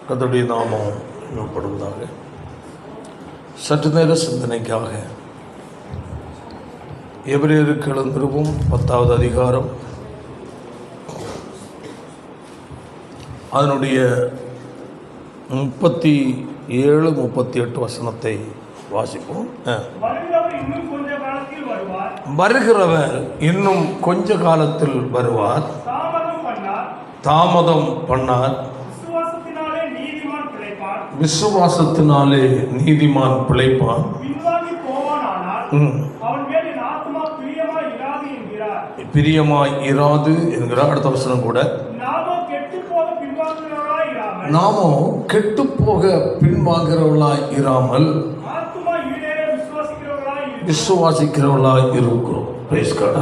கர்த்தருடைய நாமம் மகிமைப்படுவதாக. சற்று நேர சிந்தனைக்காக எபிரேயருக்கு எழுந்திருக்கும் 10வது அதிகாரம் அதனுடைய 37, 38 வசனத்தை வாசிப்போம். வருகிறவர் இன்னும் கொஞ்ச காலத்தில் வருவார், தாமதம் பண்ணார். விசுவாசத்தினாலே நீதிமான் பிழைப்பான். பிரியமாய் இராது என்கிறார். அடுத்த வசனம் கூட, நாமோ கெட்டு போக பின்வாங்கிறவர்களாய் இராமல் விசுவாசிக்கிறவர்களாய் இருக்கிறோம்.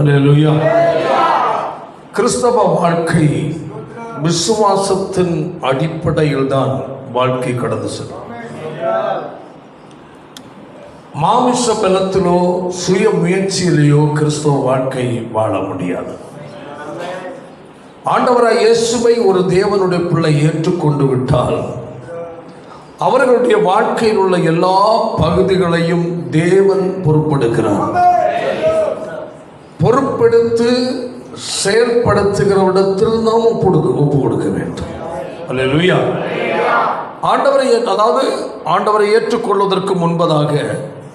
அல்லேலூயா. கிறிஸ்தவ வாழ்க்கை விசுவாசத்தின் அடிப்படையில் தான் வாழ்க்கை கடந்து செல்லும். மாமிச பலத்திலோ சுய முயற்சியிலேயோ கிறிஸ்தவ வாழ்க்கை வாழ முடியாது. ஆண்டவராய் இயேசுவை ஒரு தேவனுடைய பிள்ளை ஏற்றுக்கொண்டு விட்டால் அவர்களுடைய வாழ்க்கையில் உள்ள எல்லா பகுதிகளையும் தேவன் பொறுப்பெடுக்கிறார். பொறுப்பெடுத்து செயல்படுத்துகிற இடத்தில் நாம் ஒப்பு கொடுக்க வேண்டும். அல்லேலூயா. ஆண்டவரை ஏற்றுக்கொள்வதற்கு முன்பதாக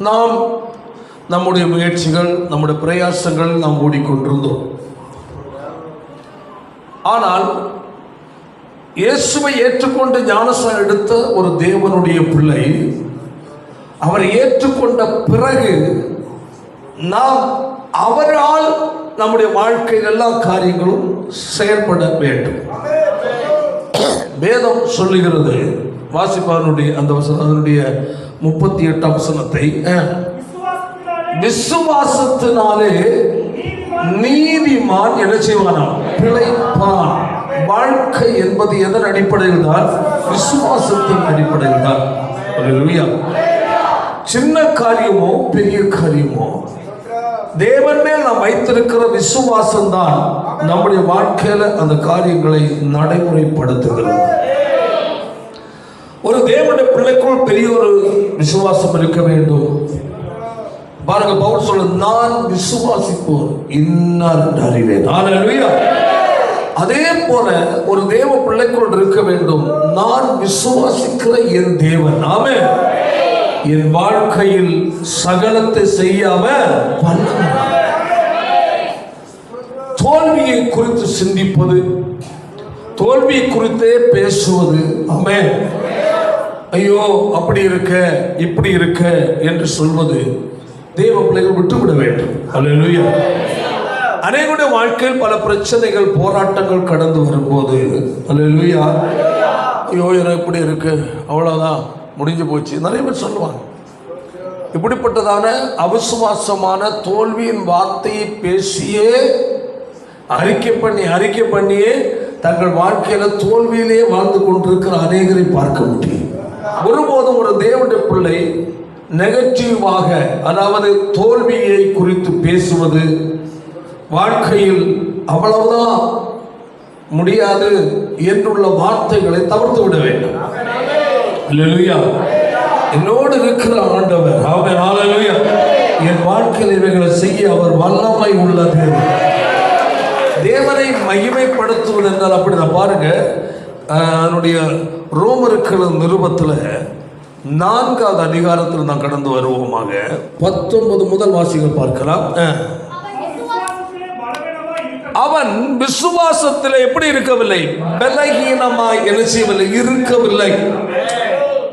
நாம் நம்முடைய முயற்சிகள், நம்முடைய பிரயாசங்கள் நாம் ஓடிக்கொண்டிருந்தோம். ஆனால் இயேசுவை ஏற்றுக்கொண்டு ஞானஸ்நானம் எடுத்த ஒரு தேவனுடைய பிள்ளை அவரை ஏற்றுக்கொண்ட பிறகு நாம் அவரால் நம்முடைய வாழ்க்கையில் எல்லா காரியங்களும் செயல்பட வேண்டும். வேதம் சொல்லுகிறது, வாசிப்பானுடைய அந்த அதனுடைய 38 வசனத்தை, விசுவாசத்தினாலே நீதிமான் என்ன செய்வானாம்? பிழைப்பான். வாழ்க்கை என்பது எதன் அடிப்படையில் தான்? விசுவாசத்தின் அடிப்படையில் தான். அல்லேலூயா. சின்ன காரியமோ பெரிய காரியமோ தேவன் மேல் நாம் வைத்திருக்கிற விசுவாசம் தான் நம்முடைய வாழ்க்கையில அந்த காரியங்களை நடைமுறைப்படுத்துகிறது. ஒரு தேவனுடைய பிள்ளைக்குள் பெரிய ஒரு விசுவாசம் இருக்க வேண்டும். பாருங்க, பவுல் சொல்ல, நான் விசுவாசிப்போர் இன்னார் அறிவேன். அல்லேலூயா. அதே போல ஒரு தேவ பிள்ளைக்குள் இருக்க வேண்டும், நான் விசுவாசிக்கிற என் தேவன், ஆமென், என் வாழ்க்கையில் சகலத்தை செய்யாம பண்ண. தோல்வியை குறித்து சிந்திப்பது, தோல்வியை குறித்தே பேசுவது, ஆமென், ஐயோ அப்படி இருக்க இப்படி இருக்க என்று சொல்வது தேவ பிள்ளைகள் விட்டுவிட வேண்டும். அல்லேலூயா. அநேகருடைய வாழ்க்கையில் பல பிரச்சனைகள், போராட்டங்கள் கடந்து வரும்போது, அல்லேலூயா, ஐயோ எனக்கு இப்படி இருக்கு, அவ்வளோதான், முடிஞ்சு போச்சு, நிறைய பேர் சொல்லுவாங்க. இப்படிப்பட்டதான அவிசுவாசமான தோல்வியின் வார்த்தையை பேசியே அறிக்கை பண்ணியே தங்கள் வாழ்க்கையில தோல்வியிலே வாழ்ந்து கொண்டிருக்கிற அநேகரை பார்க்க முடியும். ஒருபோதும் ஒரு தேவனுடைய பிள்ளை நெகட்டிவாக, அதாவது தோல்வியை குறித்து பேசுவது, வாழ்க்கையில் அவ்வளவுதான் முடியாது என்றுள்ள வார்த்தைகளை தவிர்த்து விட வேண்டும். அல்லேலூயா. என்னோடு இருக்கிற ஆண்டவர், ஆமென், அல்லேலூயா, என் வாழ்க்கையில் இவைகளை செய்ய அவர் வல்லமை உள்ளது. தேவனை மகிமைப்படுத்துவது என்றால் அப்படிதான். பாருங்க, அதனுடைய ரோமருக்கு நிருபத்தில் 4வது அதிகாரத்தில் நான் கடந்து வருவோமாக. 19 முதல் வாசிகள் பார்க்கலாம். அவன் விசுவாசத்தில் எப்படி இருக்கவில்லை? பலகீனமாய் என்ன செய்யவில்லை? இருக்கவில்லை.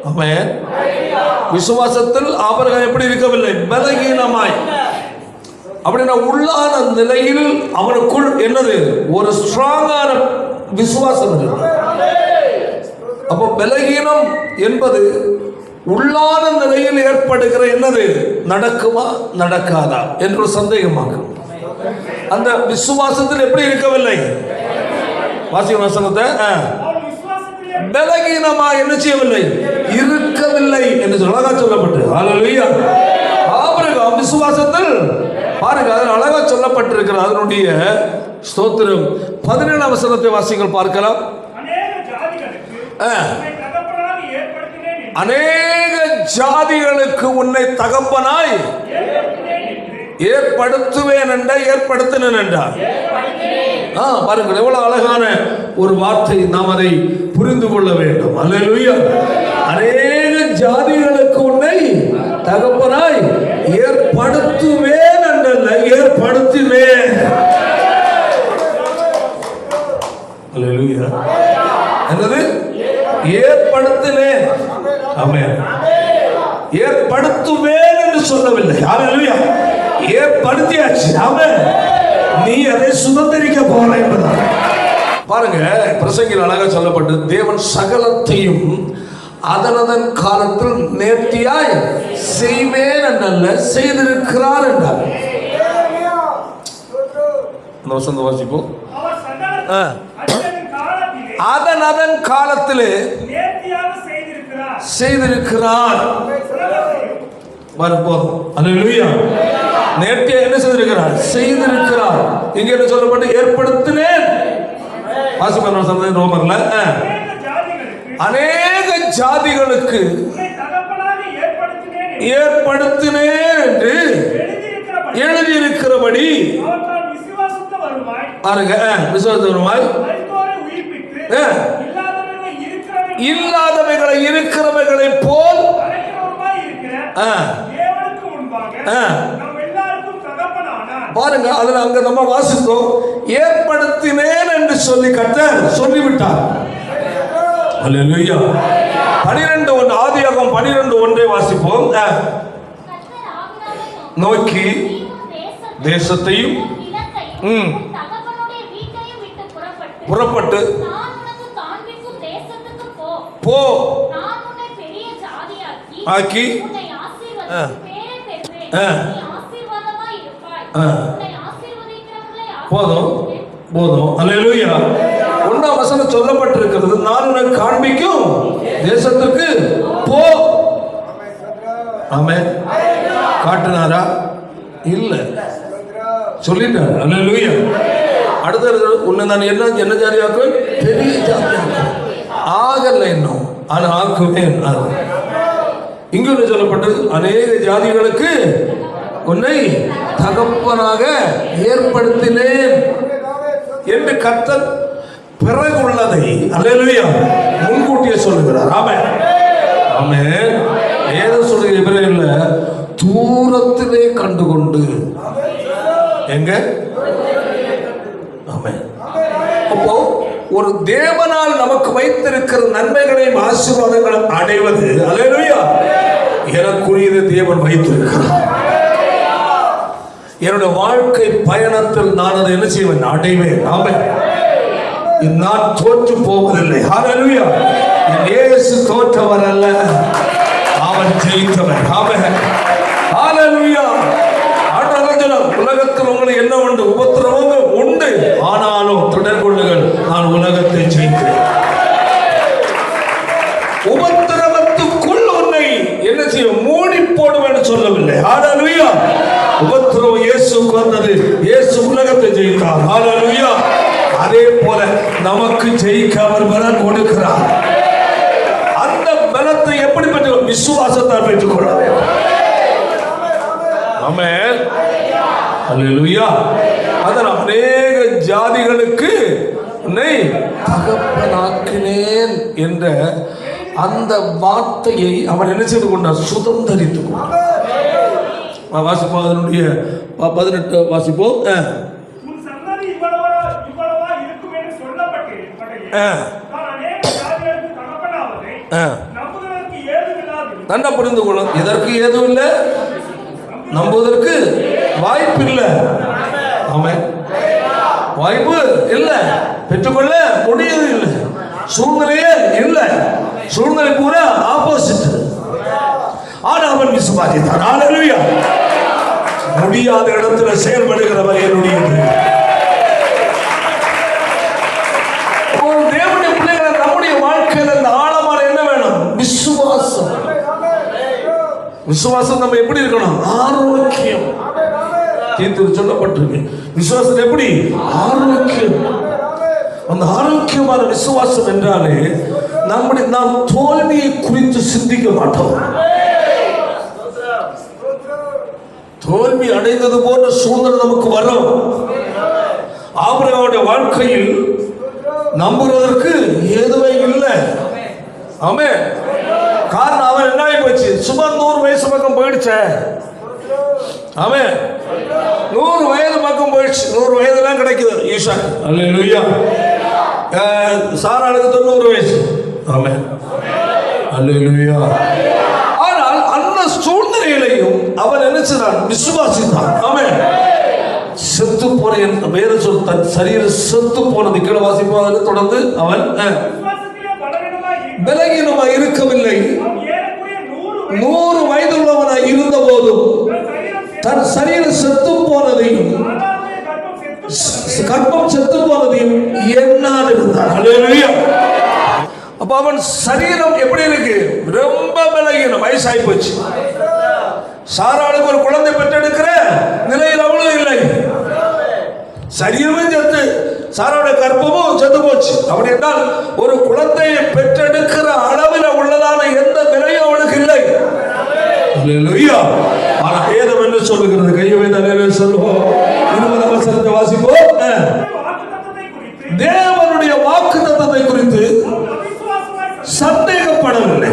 ஆமென். விசுவாசத்தில் ஆபிரகாம் எப்படி இருக்கவில்லை? பலகீனமாய். அப்படின்னா உள்ளான நிலையில் அவனுக்குள் என்னது? ஒரு ஸ்ட்ராங்கான விசுவாசம் இருக்கு. அப்போ பலகீனம் என்பது உள்ளான நிலையில் ஏற்படுகிற என்னது? நடக்குமா நடக்காதா என்று ஒரு சந்தேகமாகும். அந்த விசுவாசத்தில் எப்படி இருக்கவில்லை? வாசிக்க வசனத்தை, பலகீனமா என்ன செய்யவில்லை? இருக்கவில்லை என்று அழகா சொல்லப்பட்டு. அல்லேலூயா. ஆபிரகாம் விசுவாசத்தில், பாருங்க, அதில் அழகா சொல்லப்பட்டிருக்கிற அதனுடைய ஸ்தோத்திரம். 17 வசனத்தை வாசிங்கள் பார்க்கலாம். அநேக ஜாதிகளுக்கு உன்னை தகப்பனாய் ஏற்படுத்துவேன் என்ற ஏற்படுத்தினேன் என்றார். பாருங்கள், எவ்வளவு அழகான ஒரு வார்த்தை. நாம் அதை புரிந்து கொள்ள வேண்டும். அல்லேலூயா. அநேக ஜாதிகளுக்கு உன்னை தகப்பனாய் ஏற்படுத்துவேன் என்றல்ல, ஏற்படுத்தினேன். அல்லேலூயா. என்னது? ஏற்படுத்தினேன். ஆமென். ஏற்படுத்துவேன் என்று சொல்லவில்லை. அல்லேலூயா. ஏற்படுத்தியாச்சு. ஆமென். நீ அதை சுதந்திரிக்க போற என்பதாக. பாருங்க, பிரசங்கில் அழகாக சொல்லப்பட்டு, தேவன் சகலத்தையும் அதனதன் காலத்தில் நேர்த்தியாய் செய்வேன் என்றல்ல, செய்திருக்கிறார் என்றார். அந்த வசந்த வாசிப்போம். அதனதன் காலத்திலே செய்திருக்கிறார். அல்லேலூயா. நேர்த்தியா என்ன செய்திருக்கிறார்? செய்திருக்கிறார். இங்க என்ன சொல்லப்பட்டு? ஏற்படுத்தினேன். வாசிப்பேன் ரோமர்ல. அநேக ஜாதிகளுக்கு ஏற்படுத்தினேன் என்று எழுதியிருக்கிறபடி பாருங்க, விசுவாசத்து வருமாய் இல்லாதவைகளை இருக்கிறவைகளை போல் பாருங்க. அதுல அங்க நம்ம வாசித்தோம், ஏற்படுத்தினேன் என்று சொல்லி கர்த்தர் சொல்லிவிட்டார். அல்லேலூயா. 12:1 ஆதியாகமம் 12:1 வாசிப்போம். நோக்கி தேசத்தையும் புறப்பட்டு போ ஆக்கி போதும் போதும். அல்லேலூயா. 1ஆம் வசனம் சொல்லப்பட்டிருக்கிறது, நான் உனக்கு காண்பிக்கும் தேசத்துக்கு போ. ஆமென். காட்டினாரா? இல்ல, சொல்லிட்டார். அல்லேலூயா. அடுத்தது, உன்னை நான் என்ன ஜாதியாக்குவேன்? பெரிய ஜாதியாக்குவேன். ஆகல இன்னும், ஆனா ஆக்குவேன். இங்கு சொல்லப்பட்டு, அநேக ஜாதிகளுக்கு உன்னை தகப்பனாக ஏற்படுத்தினேன் என்று கர்த்தர் பிறகு உள்ளதை அல்லேலூயா முன்கூட்டியே சொல்லுகிறார். ஆமென். ஆமென். ஏதோ சொல்லுகிற பிறகு இல்ல, தூரத்திலே கண்டுகொண்டு. எங்க? ஆமென். அப்போ ஒரு தேவனால் நமக்கு வைத்திருக்கிற நன்மைகளையும் ஆசீர்வாதங்களும் அடைவது, அல்லேலூயா, எனக்குரியது தேவன் வைத்திருக்கிறார். என்னுடைய வாழ்க்கை பயணத்தில் நான் அதை என்ன செய்வேன்? அடைவேன். ஆமென். நான் தோற்று போவதில்லை. ஹல்லேலூயா. இயேசு தோற்றவர் அல்ல, அவர் ஜெயித்தவர். ஆமென். ஹல்லேலூயா. உலகத்தில் உங்களுக்கு என்ன உண்டு? உபத்திரவங்கள் உண்டு. ஆனாலும் தொடர் கொள்ளுங்கள், நான் உலகத்தை ஜெயிக்கிறேன். உபத்திரவத்துக்குள் உன்னை என்ன செய்ய மூடி போடும் என்று சொல்லவில்லை. ஹல்லேலூயா. உபத்திரவம் இயேசுக்கு வந்தது, இயேசு உலகத்தை ஜெயித்தார். ஹல்லேலூயா. அதே போல நமக்கு ஜெயிக்க அவர் பலன் கொடுக்கிறார். அந்த பலத்தை எப்படி பெற்று? விசுவாசத்தால் பெற்றுக் கொள்ள வேண்டும். ஆமென். அல்லேலூயா. அதனால் அநேக ஜாதிகளுக்கு உன்னை தகப்பனாக்கினேன் என்ற அந்த வார்த்தையை அவன் என்ன செய்து கொண்டார்? சுதந்தரித்து கொண்டார். வாசிப்போம், அதனுடைய 18 வாசிப்போம். நன்றாக புரிந்து கொள்ளும். இதற்கு ஏதும் இல்லை, நம்புவதற்கு வாய்ப்பு இல்லை. ஆமென். வாய்ப்பு இல்லை, பெற்றுக்கொள்ள முடியது இல்லை, சூழ்நிலையே இல்லை. சூழ்நிலை பூரா ஆப்போசிட். ஆனா அவன் விசுவாசித்தான். ஹல்லேலூயா. முடியாத இடத்துல செயல்படுகிறவர் என்னுடையது. ஒரு தேவனுடைய பிள்ளைகளை நம்முடைய வாழ்க்கையில் இந்த ஆழமான என்ன வேணும்? விசுவாசம். விசுவாசம் நம்ம எப்படி இருக்கணும்? ஆரோக்கியம். தீர்த்து சொல்லப்பட்டிருக்கு. விசுவாசம் எப்படி? ஆரோக்கியம். அந்த ஆரோக்கியமான விசுவாசம் என்றாலே நாம் தோல்வியை குறித்து சிந்திக்க மாட்டோம். தோல்வி அடைந்தது போன்ற சூழ்நிலை நமக்கு வரும். ஆபிரகாமுடைய வாழ்க்கையில் நம்புவதற்கு எதுவே இல்லை. ஆமென். காரணம் அவன் என்ன ஆகி போச்சு, சுமார் 100 வயசு பக்கம் போயிடுச்சே. ஆமென். 100 வயது பக்கம் போயிடுச்சு. 100 வயதுலாம் கிடைக்குது ஈசாக்கு. அல்லேலூயா. சாராளுக்கு 90 வயசு. ஆமென். அல்லேலூயா. ஆனால் அந்த சூழ்நிலையிலையும் அவன் என்ன செய்தான், விசுவாசித்தான். ஆமென். செத்து போன வேற சொல், தன் சரீரம் செத்து போனது. கீழே வாசிப்பதாக தொடர்ந்து அவன் பலகீனமாய் இருக்கவில்லை. 100 வயதுள்ளவனாய் இருந்த போதும் தன் சரீரம் செத்து போனதையும் கர்ப்பம் செத்து போனதையும் எண்ணாது இருந்தான். அல்லேலூயா. அப்ப அவன் சரீரம் எப்படி இருக்கு, ரொம்ப பலகீனம், வயசாகி போச்சு. சாராளுக்கு ஒரு குழந்தை பெற்றெடுக்கிற நிலையில் அவளும் இல்லை. சரீரமே செத்து, சாராளுடைய கர்ப்பமும் செத்து போச்சு. அப்படி என்றால் ஒரு குழந்தையை பெற்றெடுக்கிற அளவில் உள்ளதான எந்த நிலையும் அவளுக்கு இல்லை. அல்லேலூயா. ஆனால் வேதம் என்ன சொல்லுகிறது, கையை வைத்து சொல்லுவோம். 20 வசனத்தை வாசிப்போம். தேவனுடைய வாக்குத்தத்தத்தை குறித்து சந்தேகப்படவில்லை.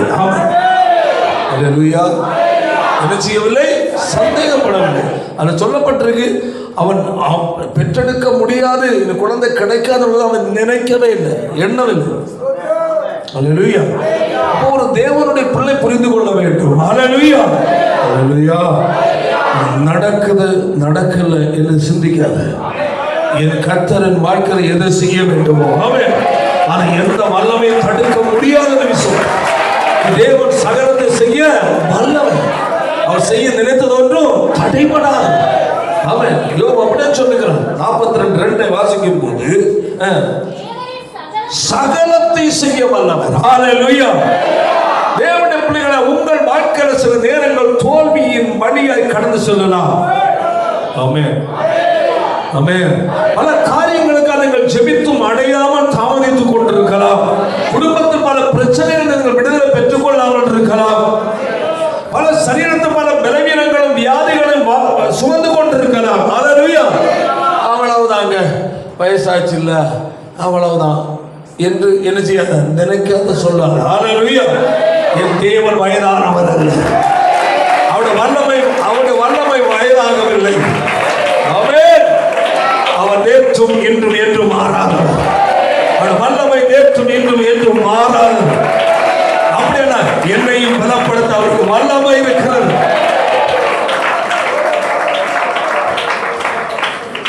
அல்லேலூயா. என்ன செய்யவில்லை, சந்தேகப்படவில்லை. அது சொல்லப்பட்டிருக்கு. அவன் பெற்றெடுக்க முடியாது, இந்த குழந்தை கிடைக்காது, அவன் நினைக்கவே இல்லை, எண்ணவில்லை. அல்லேலூயா. அப்போ ஒரு தேவனுடைய பிள்ளை புரிந்து கொள்ள வேண்டும். அல்லேலூயா. அல்லேலூயா. நடக்குது நடக்கல என்று சிந்திக்காத. என் கர்த்தரின் வாழ்க்கையில் எதை செய்ய வேண்டுமோ ஆமென். ஆனா எந்த வல்லமையும் தடுக்க முடியாத விஷயம். தேவன் சகலத்தை செய்ய வல்லவன். அவர் செய்ய நினைத்தது ஒன்றும் தடைபடாது. அவன் யோபு அப்படியே சொல்லுகிறான். 42:2 வாசிக்கும் போது சகலத்தை செய்ய வல்லவர். ஹல்லேலூயா. தேவனுடைய பிள்ளைகளே, உங்கள் வாழ்க்கையில் சில நேரங்கள் தோல்வியின் வழியாய் கடந்து செல்லலாம். ஆமென். ஆமென். பல காரியங்களுக்காக நீங்கள் ஜெபித்தும் அடையாமல் தாமதித்துக் கொண்டிருக்கலாம். குடும்பத்தில் பல பிரச்சனைகள் நீங்கள் விடுதலை பெற்றுக் கொள்ளாமல் இருக்கலாம். பல சரீரத்தில் பல பலவீனங்களும் வியாதிகளும் சுமந்து கொண்டிருக்கலாம். அல்லேலூயா. அவ்வளவுதாங்க, வயசாச்சு இல்ல, அவ்வளவுதான் என்று என்ன செய்யாத, நினைக்காத சொல்லாத. அல்லேலூயா. என் தேவன் வயதானவர் அல்ல. அவருடைய வல்லமை வயதாகவில்லை. ஆமென். அவர் நேற்றும் இன்றும் என்றும் மாறாதவர். அவருடைய வல்லமை நேற்றும் இன்றும் என்றும் மாறாதவர். அப்படின்னா என்னையும் பலப்படுத்த அவருக்கு வல்லமை இருக்கிறது.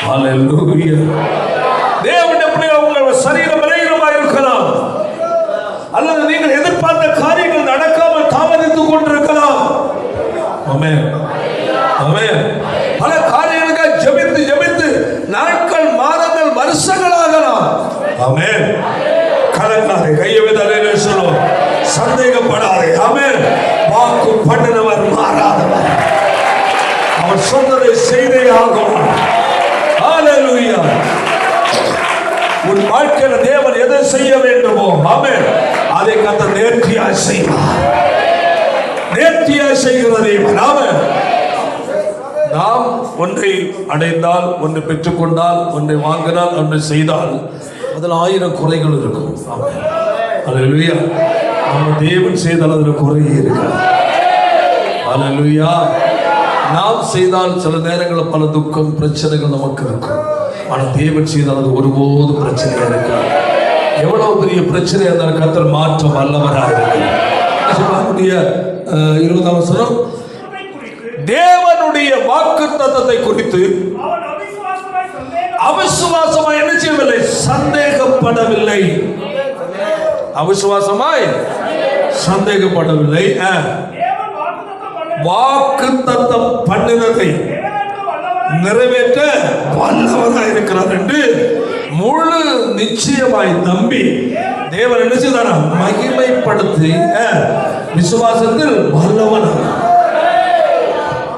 ஹல்லேலூயா. தேவனுடைய பிள்ளைகள், உங்கள் சரீரம் பலவீனமாக இருக்கலாம், அல்லது நீங்கள் எதிர்பார்த்த காரியங்கள் நடக்காமல் தாமதித்துக் கொண்டிருக்கலாம். ஆமென். ஆமென். பல காரியங்களுக்காக ஜெபித்து ஜெபித்து நாட்கள், மாதங்கள், வருஷங்கள் ஆகலாம். ஆமென். கலங்காதே, கையை வைத்து சொல்லுவோம். சந்தேகப்படாதே. ஆமென். வாக்கு பண்ணினவர் மாறாதவர். அவர் சொன்னதை செய்தே ஆகும். ஹல்லேலூயா. உன் வாழ்க்கையில் தேவன் எதை செய்ய வேண்டுமோ ஆமென், அதை கர்த்தர் நேர்த்தியாய் செய்வார். நேர்த்தியாய் செய்கிற தேவன். ஆமென். நாம் ஒன்றை அடைந்தால், ஒன்றை பெற்றுக்கொண்டால், ஒன்றை வாங்கினால், ஒன்றை செய்தால் அதில் 1000 குறைகள் இருக்கும். ஆமென். அல்லேலூயா. நம்ம தேவன் செய்தால் அதில் குறையே இருக்காது. அல்லேலூயா. நாம் செய்தால் சில நேரங்களில் பல துக்கம், பிரச்சனைகள் நமக்கு இருக்கும். ஆனால் தேவன் செய்தால் அது ஒருபோதும் பிரச்சனையா இருக்காது. எவ்வளவு பெரிய பிரச்சனையா இருந்தாலும் கர்த்தர் மாற்ற வல்லவராக இருக்கிறார். 20ஆம் வசனம், தேவனுடைய வாக்குத்தத்தத்தை குறித்து அவிசுவாசமாய் என்ன செய்யவில்லை, சந்தேகப்படவில்லை. அவிசுவாசமாய் சந்தேகப்படவில்லை. வாக்குத்தத்தம் பண்ணினதை நிறைவேற்ற வல்லவராக இருக்கிறார் என்று முழு நிச்சயமாய் நம்பி தேவன் என்ன செய்தார், மகிமைப்படுத்தி விசுவாசத்தில் வல்லவனாக.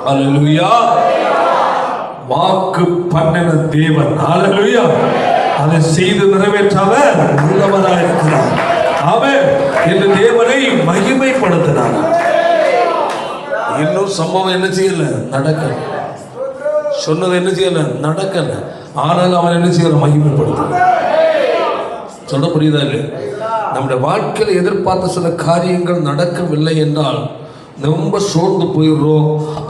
அல்லேலூயா. வாக்கு பண்ணின தேவன், அல்லேலூயா, அதை செய்து நிறைவேற்றவர் வல்லவராக இருக்கிறார். ஆமென் என்று தேவனை மகிமைப்படுத்தினார். இன்னும் சம்பவம் என்ன செய்யல, நடக்கல. சொன்னது என்ன செய்யல, நடக்கல. ஆனால் அவன் என்ன செய்யற, மகிமைப்படுத்த. சொல்ல புரியுதா இல்லை? நம்முடைய வாழ்க்கையில் எதிர்பார்த்த சில காரியங்கள் நடக்கவில்லை என்றால் ரொம்ப சோர்ந்து போயிடுறோம்,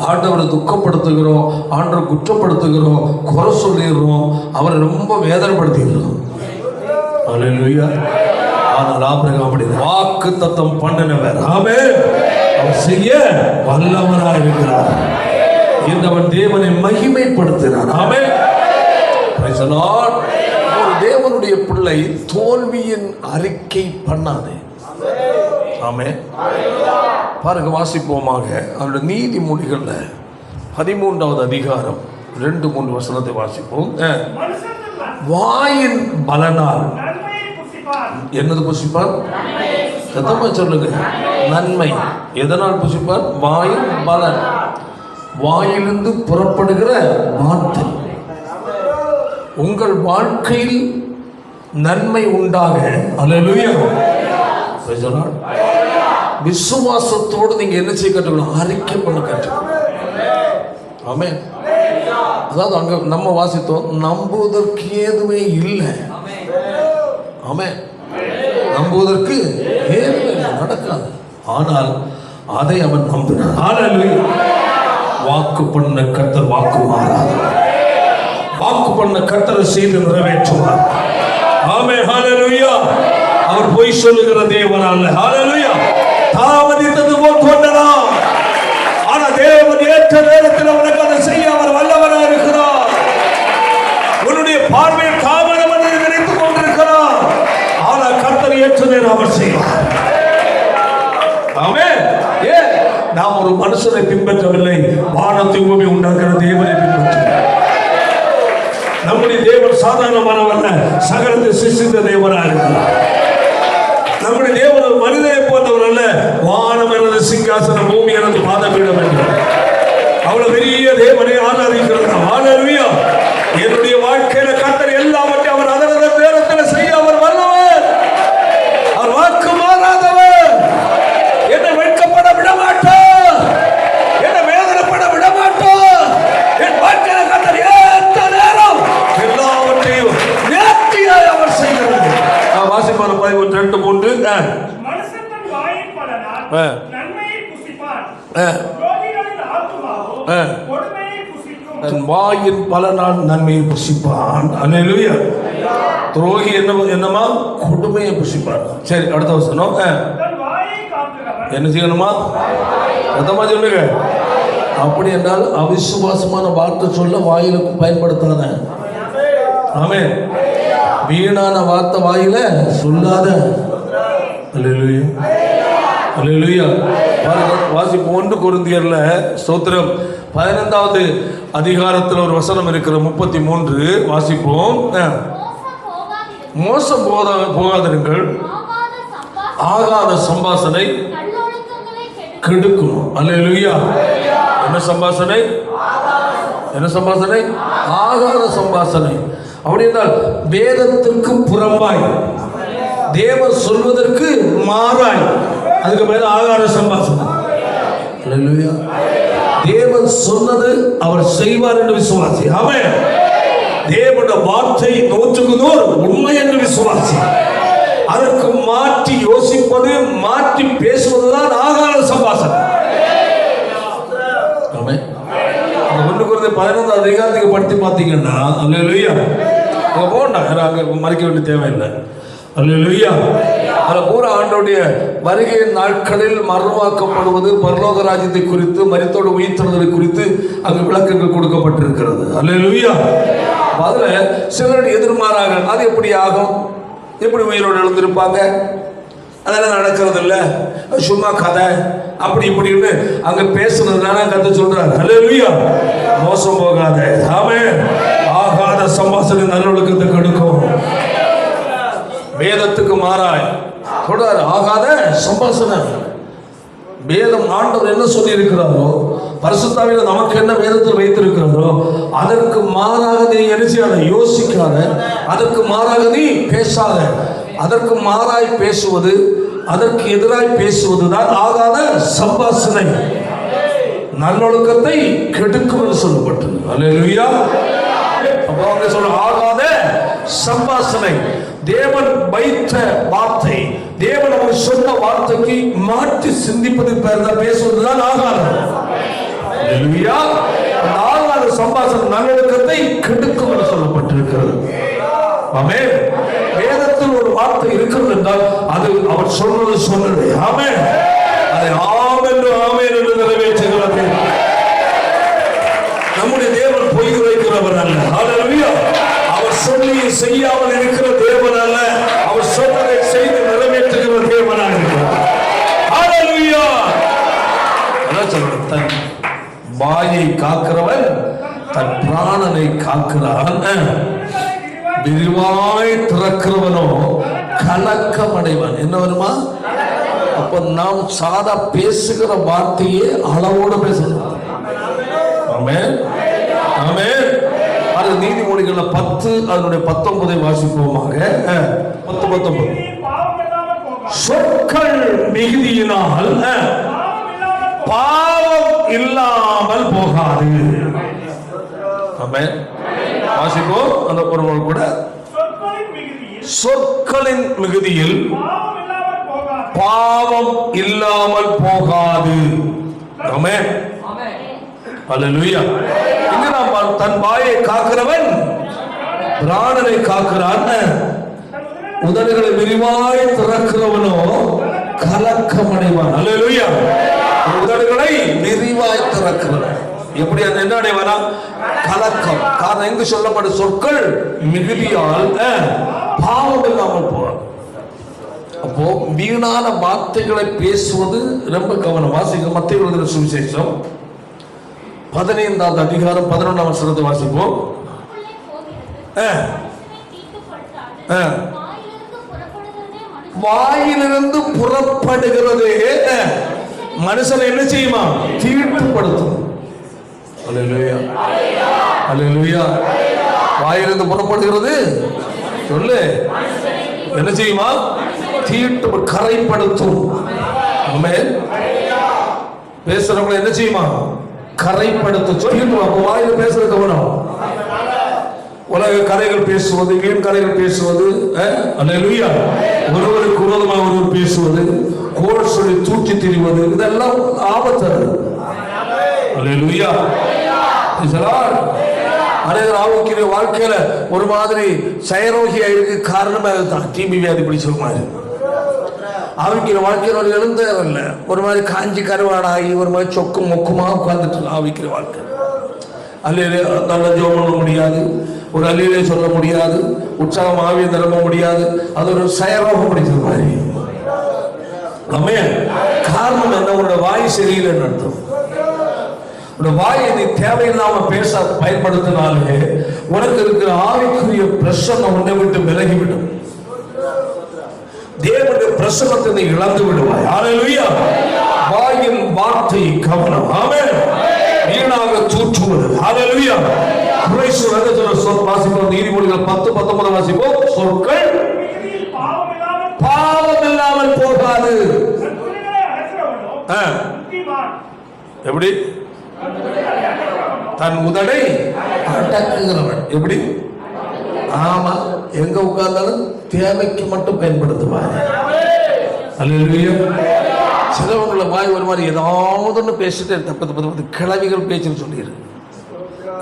ஆண்டவரை துக்கப்படுத்துகிறோம், ஆண்டவரை குற்றப்படுத்துகிறோம், குறை சொல்லிடுறோம், அவரை ரொம்ப வேதனைப்படுத்திடுறோம். அல்லேலூயா. ஆனால் ஆபிரகாம் அப்படி வாக்கு தத்தம் பண்ணினவர். ஆமென். அவர் செய்ய வல்லவராக இருக்கிறார் என்றவன் தேவனை மகிமைப்படுத்தினார். ஆமென். Praise the Lord. ஒரு தேவனுடைய பிள்ளை தோல்வியின் அறிக்கை பண்ணாதே. ஆமென். பாருங்க, வாசிப்போமாக அவருடைய நீதிமொழிகள்ல 13வது அதிகாரம் 2-3 வசனத்தை வாசிப்போம். வாயின் பலனால் என்னது புசிப்பார்? சத்தமா சொல்லுங்க. நன்மை. எதனால் புசிப்பார்? வாயின் பலன். வாயிலிருந்து புறப்படுகிற வார்த்தை. உங்கள் வாழ்க்கையில் நன்மை உண்டாக அல்லேலூயா விசுவாசத்தோடு நீங்க என்ன செய்ய கற்றுக்கணும்? அறிக்கை பண்ண கற்றுக்கணும். ஆமென். அதாவது அங்க நம்ம வாசித்தோம், நம்புவதற்கு ஏதுமே இல்லை. ஆமென். நம்புவதற்கு ஏதுமே நடக்காது. ஆனால் அதை அவன் நம்பினான். ஹல்லேலூயா. வாக்கு பண்ண கர்த்தர் வாக்கு மாறாது. வாக்கு பண்ண கர்த்தரை செய்து நிறைவேற்றுவார். ஆமென். ஹல்லேலூயா. அவர் பொய் சொல்லுகிற தேவன் அல்ல. ஹல்லேலூயா. தாமதித்தது போல் தோன்றலாம், ஆனா தேவன் ஏற்ற நேரத்தில் அவனுக்கு அதை செய்ய அவர் வல்லவராக இருக்கிறார். உன்னுடைய பார்வையில் தாமதம் என்று நினைத்துக் கொண்டிருக்கிறார், ஆனால் கர்த்தர் ஏற்ற நேரம் அவர் செய்வார். ஆமென். ஏன்? நாம் ஒரு மனுஷனை பின்பற்றவில்லை, வானத்தை பூமி உண்டாக்குற தேவனை பின்பற்றுகிறோம். நம்முடைய தேவன் சாதாரணமானவல்ல, சகலத்தை சிருஷ்டித்த தேவனாக இருக்கிறார். நம்முடைய தேவன் ஒரு மனிதனை போன்றவர் அல்ல. வானம் எனது சிங்காசனம், பூமி எனது பாதபீடம் என்று அவ்வளவு பெரிய தேவனை ஆராதிக்கிறது. ஹல்லேலூயா. என்னுடைய வாழ்க்கையில கர்த்தர் எல்லாவற்றையும் அவர் அதனது நேரத்தில் செய்ய அவர் வல்லவர். அவர் வாக்கு மாறாதவர். என்னை வெட்கப்பட விட மாட்டார், என்னை வேதனைப்பட விட மாட்டார். என் வாழ்க்கையில கர்த்தர் ஏற்ற நேரம் எல்லாவற்றையும் நேர்த்தியாய் அவர் செய்கிறார். வாசிப்பான 13:3 மனுஷன் தன் வாயின் பலனால் நன்மையை புசிப்பான், துரோகிகளின் ஆத்துமாவோ கொடுமையை புசிக்கும். தன் வாயின் பலனால் நன்மையை புசிப்பான். அல்லேலூயா. துரோகி என்னமா? கொடுமையை புசிப்பான். சரி, அடுத்த வசனம். தன் வாயை காக்கிறவன் என்ன செய்யணுமா? சத்தமா சொல்லுங்க. அப்படி என்றால் அவிசுவாசமான வார்த்தை சொல்ல வாயில பயன்படுத்தாத. ஆமென். வீணான வார்த்தை வாயில சொல்லாத. அல்லேலூயா. அல்லேலூயா. வாசிப்பு 1 கொரிந்தியர்ல ஸ்தோத்திரம் 15வது அதிகாரத்தில் ஒரு வசனம் இருக்கிற 33 வாசிப்போம். மோசம் போகாதிருங்கள், ஆகாத சம்பாசனை கெடுக்கும். அல்லேலூயா. என்ன சம்பாசனை? என்ன சம்பாசனை? ஆகாத சம்பாசனை. அப்படி என்றால் வேதத்திற்கு புறம்பாய், தேவன் சொல்வதற்கு மாறாய், அதுக்கு மேல ஆகார சம்பாஷணை. அல்லேலூயா. தேவன் சொன்னது அவர் செய்வார் என்று விசுவாசி. ஆமென். தேவனுடைய வார்த்தை 100% உண்மை என்று விசுவாசி. அதற்கு மாற்றி யோசிப்பது, மாற்றி பேசுவதுதான் ஆகார சம்பாஷணை. ஆமென். 1 கொரிந்தியர் 15வது அதிகாரத்துக்கு படித்து பார்த்தீங்கன்னா, அல்லேலூயா, அங்க போண்டா, அங்க மறைக்க வேண்டிய தேவையில்லை. அல்லேலூயா. அதில் பூரா ஆண்டோடைய வருகை நாட்களில் மறுவாக்கப்படுவது, பரலோக ராஜ்யத்தை குறித்து, மரித்தோடு உயிர்த்தெழுதலை குறித்து அங்கு விளக்கங்கள் கொடுக்கப்பட்டிருக்கிறது. அல்லேலூயா. அதில் சிலருடைய எதிர்மாறாக, அது எப்படி ஆகும்? எப்படி உயிரோடு எழுந்திருப்பாங்க? அதெல்லாம் நடக்கிறது இல்லை, சும்மா கதை அப்படி இப்படின்னு அங்க பேசுனதுனால கத்த சொல்றாரு. அல்லேலூயா. மோசம் போகாத. ஆமென். ஆகாத சம்பாஷணை நல்லொழுக்கத்தை கெடுக்கும். வேதத்துக்கு மாறாய் சொல்றாரு, ஆகாத சம்பாஷணை. வேதம் ஆண்டவர் என்ன சொல்லி இருக்கிறாரோ, பரிசுத்தாவில நமக்கு என்ன வேதத்தில் வைத்திருக்கிறாரோ, அதற்கு மாறாக நீ என்ன செய்யாத, யோசிக்காத. அதற்கு மாறாக நீ பேசாத. அதற்கு மாறாய் பேசுவது, அதற்கு எதிராய் பேசுவதுதான் ஆகாத சம்பாஷணை. நல்லொழுக்கத்தை கெடுக்கும் என்று சொல்லப்பட்டது. அல்லேலூயா. அப்ப அவங்க சொல்ற ஆகாத சம்பாஷணை, தேவன் வைத்த வார்த்தை, தேவன் அவர் சொன்ன வார்த்தைக்கு மாற்றி சிந்திப்பது பேர் தான் பேசுவதுதான் ஆகாதம். அல்லேலூயா. ஆகாத சம்பாஷணை நல்லொழுக்கத்தை கெடுக்கும் என்று சொல்லப்பட்டிருக்கிறது. ஆமென். வேதத்தில் ஒரு வார்த்தை இருக்கிறது என்றால் அது அவர் சொன்னது. ஆமென். அதை ஆமென் என்று நிறைவேற்றுகிறது. நம்முடைய தேவன் பொய் உரைக்கிறவர் அல்ல. ஹல்லேலூயா. அவர் சொல்லி செய்யாமல் இருக்கிற தேவன் அல்ல, அவர் சொன்னதை செய்து நிறைவேற்றுகிற தேவனாக இருக்கிறார். ஹல்லேலூயா. அதான் சொல்றேன், தன் வாயை காக்கிறவன் தன் பிராணனை காக்கிறான், விரிவாய் திறக்கிறவனோ கலக்கம் அடைவான். என்ன வருமா? அப்ப நாம் சாதா பேசுகிற வார்த்தையே அளவோடு பேசணும். ஆமென், ஆமென். அது நீதிமொழிகள்ல 10 அதனுடைய 19 வாசிப்போமாக. 10:19. சொற்கள் மிகுதியினால் பாவம் இல்லாமல் போகாது. ஆமென். வாசிப்போம் அந்த பொருள் கூட. சொற்களின் மிகுதியில் பாவம் இல்லாமல் போகாது. ஆமென். அல்லேலூயா. இங்க நாம் தன் வாயை காக்கிறவன் பிராணனை காக்கிறான், உதடுகளை விரிவாய் திறக்கிறவனோ கலக்கம் அடைவான். அல்லேலூயா. உதடுகளை விரிவாய் திறக்கிறவன் எப்படி அந்த என்ன அடைவானா? கலக்கம். காரணம் எங்கு சொல்லப்படும் சொற்கள் மிகுதியால் பாவம் இல்லாமல் போவார். அப்போ வீணான வார்த்தைகளை பேசுவது ரொம்ப கவனம். வாசிக்க மத்தேயு எழுதின சுவிசேஷம் 15வது அதிகாரம் 11ஆம் வசனத்தை வாசிப்போம். வாயிலிருந்து புறப்படுகிறதே மனுஷனை என்ன செய்யுமா? தீட்டுப்படுத்தும். அல்லேலூயா, அல்லேலூயா. வாயிலிருந்து புறப்படுகிறது சொல்லு என்ன செய்யுமா? தீட்டு, கரைப்படுத்தும். ஆமென். பேசுறவங்களை என்ன செய்யுமா? கரைப்படுத்தும். அப்போ வாயில பேசுறது கவனம். உலக கதைகள் பேசுவது, வீண் கதைகள் பேசுவது, அல்லேலூயா, ஒருவருக்கு விரோதமாக ஒருவர் பேசுவது, கோல் சொல்லி தூக்கி திரிவது, இதெல்லாம் ஆபத்து. அல்லேலூயா. அனைவரும் ஆரோக்கிய வாழ்க்கையில ஒரு மாதிரி செயரோகியா இருக்கு. காரணமாக தான் டிபி வியாதி பிடிச்ச மாதிரி ஆவிக்கிற வாழ்க்கையில் ஒரு எழுந்தேவல்ல, ஒரு மாதிரி காஞ்சி கருவாடாகி ஒரு மாதிரி சொக்கும் மொக்குமா உட்கார்ந்துட்டு ஆவிக்கிற வாழ்க்கை. அல்லையிலே நல்ல ஜோம் பண்ண முடியாது, ஒரு அல்லையிலே சொல்ல முடியாது, உற்சாகம் ஆவியை நிரம்ப முடியாது. அது ஒரு செயரோகம் பிடிச்ச மாதிரி. காரணம் என்ன? உன்னோட வாய் சரியில்லைன்னு அர்த்தம். உன்னோட வாயை நீ தேவையில்லாம பேச பயன்படுத்தினாலே உனக்கு இருக்கிற ஆவிக்குரிய பிரசன்னம் உன்னை விட்டு விலகிவிடும். தேவனுடைய பிரசன்னத்தை நீ இழந்து விடுவாய். ஹல்லேலூயா. வாயின் வார்த்தை கவனம். ஆமென். வீணாக தூற்றுவது. ஹல்லேலூயா. கிறிஸ்து வந்ததுல சொல் வாசிப்போம். நீதிமொழிகள் 10:19 வாசிப்போம். சொற்கள் பாவம் இல்லாமல் போகாது. எப்படி? தன் உதடை அடக்குகிறவன். எப்படி? ஆமா, எங்க உட்கார்ந்தாலும் தேவைக்கு மட்டும் பயன்படுத்துவாங்க. அல்லேலூயா. சிலவங்கள வாய் ஒரு மாதிரி ஏதாவது ஒன்று பேசிட்டு தப்பு கிளவிகள் பேச்சுன்னு சொல்லிடு.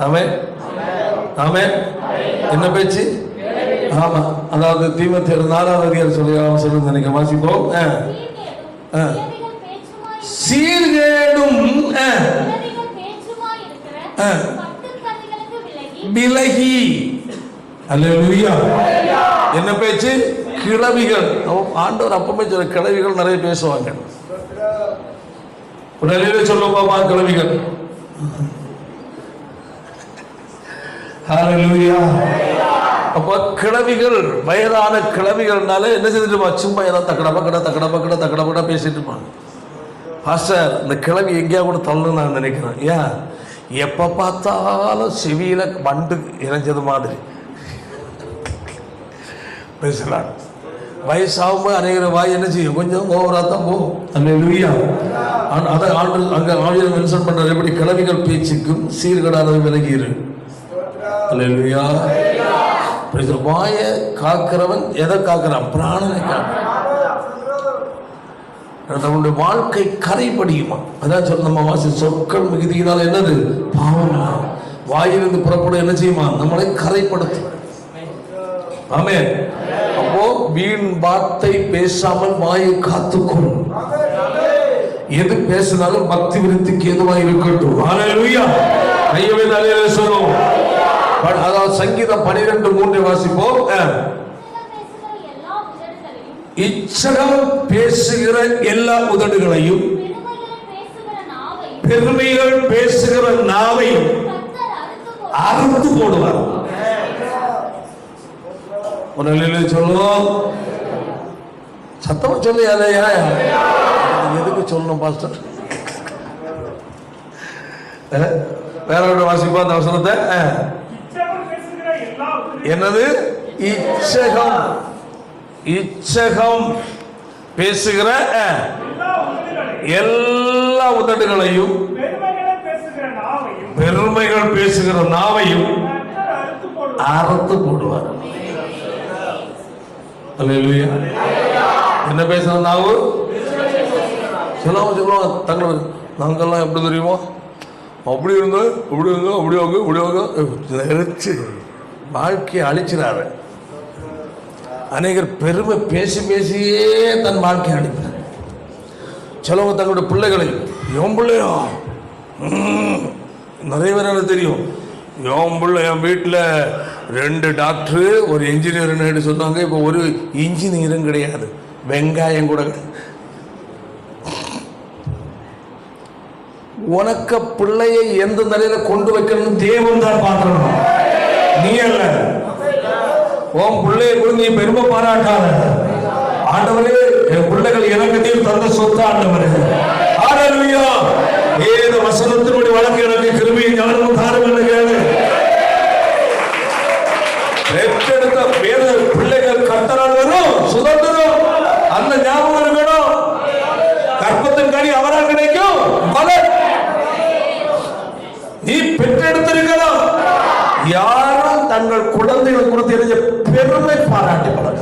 ஆமென், ஆமென். என்ன பேச்சு? ஆமா, அதாவது தீமோத்தேயு 4ஆம் அதிகாரம் சொல்லி நினைக்க வாசிப்போம். சீர்கேடும் விலகி. அல்லேலூயா. என்ன பேச்சு? கிளவிகள். ஆண்டவர் அப்பமே சொல்ல கிளவிகள் நிறைய பேசுவாங்க. உடனே சொல்ல பாப்பா கிளவிகள். ஹல்லேலூயா. அப்ப கிளவிகள், வயதான கிளவிகள்னால என்ன செஞ்சுட்டு சும்மா ஏதாவது தக்கடப்பக்கட பேசிட்டு இருப்பாங்க. பாஸ்டர், இந்த கிளவி எங்கேயா கூட தள்ளணும்னு நான் நினைக்கிறேன். ஏன் எப்ப பார்த்தாலும் செவியில வண்டு இறைஞ்சது மாதிரி பேசலாம். வயசாகும்போது அநேக வாய் என்ன செய்யும், கொஞ்சம் ஓவரா தான் போகும். அல்லேலூயா. அதை அங்க ஆவியானவர் மென்ஷன் பண்றாரு, எப்படி கிழவிகள் பேச்சுக்கும் சீர்கடானது விலகிரு. அல்லேலூயா. வாய காக்கிறவன் எதை காக்கிறான்? பிராணனை காக்கிறான். நம்முடைய வாழ்க்கை கரைபடியுமா? அதான் சொல்ல நம்ம வாசி சொற்கள் மிகுதியினால் என்னது? பாவம். வாயிலிருந்து புறப்பட என்ன செய்யுமா? நம்மளை கரைப்படுத்தும். ஆமென். அப்போ வீண் வார்த்தை பேசாமல் வாயை காத்துக்கொள். எது பேசினாலும் பக்தி விருத்திக்கு எதுவாக இருக்கட்டும். ஹல்லேலூயா. கையவே தலையில சொல்லுவோம். அதாவது சங்கீதம் 12:3 வாசிப்போம். இச்சகம் பேசுகிற எல்லா உதடுகளையும் பெருமைகள் பேசுகிற நாவையும் அறுத்து போடுவார். சொல்லுவோம். சத்தமா சொல்லு. எதுக்கு சொல்லணும் பாஸ்டர்? வேற ஒரு வாசிப்போம் அந்த வசனத்தை. என்னது? இச்சகம். இச்சகம் பேசுகிற எல்லா உதடுகளையும் பெருமைகள் பேசுகிற நாவையும் அறுத்து போடுவார். அல்லேலூயா. என்ன பேசுற நாவு? சொல்லுவாங்க தங்களை, நாங்கெல்லாம் எப்படி தெரியுமா, அப்படி இருந்தோம் இப்படி இருந்தோம் அப்படி வாங்க இப்படி வாங்க நினைச்சு வாழ்க்கையை அழிச்சிடாரு. அநேகர் பெருமை பேசி பேசியே தன் வாழ்க்கையை அழிக்கிறார். சிலவங்க தங்களுடைய பிள்ளைகளை, என் பிள்ளையா, நிறைய பேர் எனக்கு தெரியும், என் பிள்ளை என் வீட்டில் 2 டாக்டரு 1 இன்ஜினியர்னு சொன்னாங்க. இப்போ ஒரு இன்ஜினியரும் கிடையாது, வெங்காயம் கூட. உனக்கு பிள்ளையை எந்த நிலையில கொண்டு வைக்கணும்னு தேவன் தான் பார்க்கணும், நீ அல்ல. உன் பிள்ளையை கூட நீ பெருமை பாராட்டாத. ஆண்டவரே, என் பிள்ளைகள் எனக்கு நீர் தந்த சொத்து ஆண்டவரே. ஹல்லேலூயா. வேத வசனத்தினுடைய வழக்கு எனக்கு கிருபையை ஞானமும் தாருங்கள் கேளு. பெற்றெடுத்த வேத பிள்ளைகள் கர்த்தரால் வரும் சுதந்திரம். அந்த ஞாபகம் இருக்கணும். கற்பத்தின் கனி அவரால் கிடைக்கும் பலன். நீ பெற்றெடுத்திருக்கலாம். யாரும் தங்கள் குழந்தைகள் குறித்து எரிஞ்ச பெருமை பாராட்டி பழக.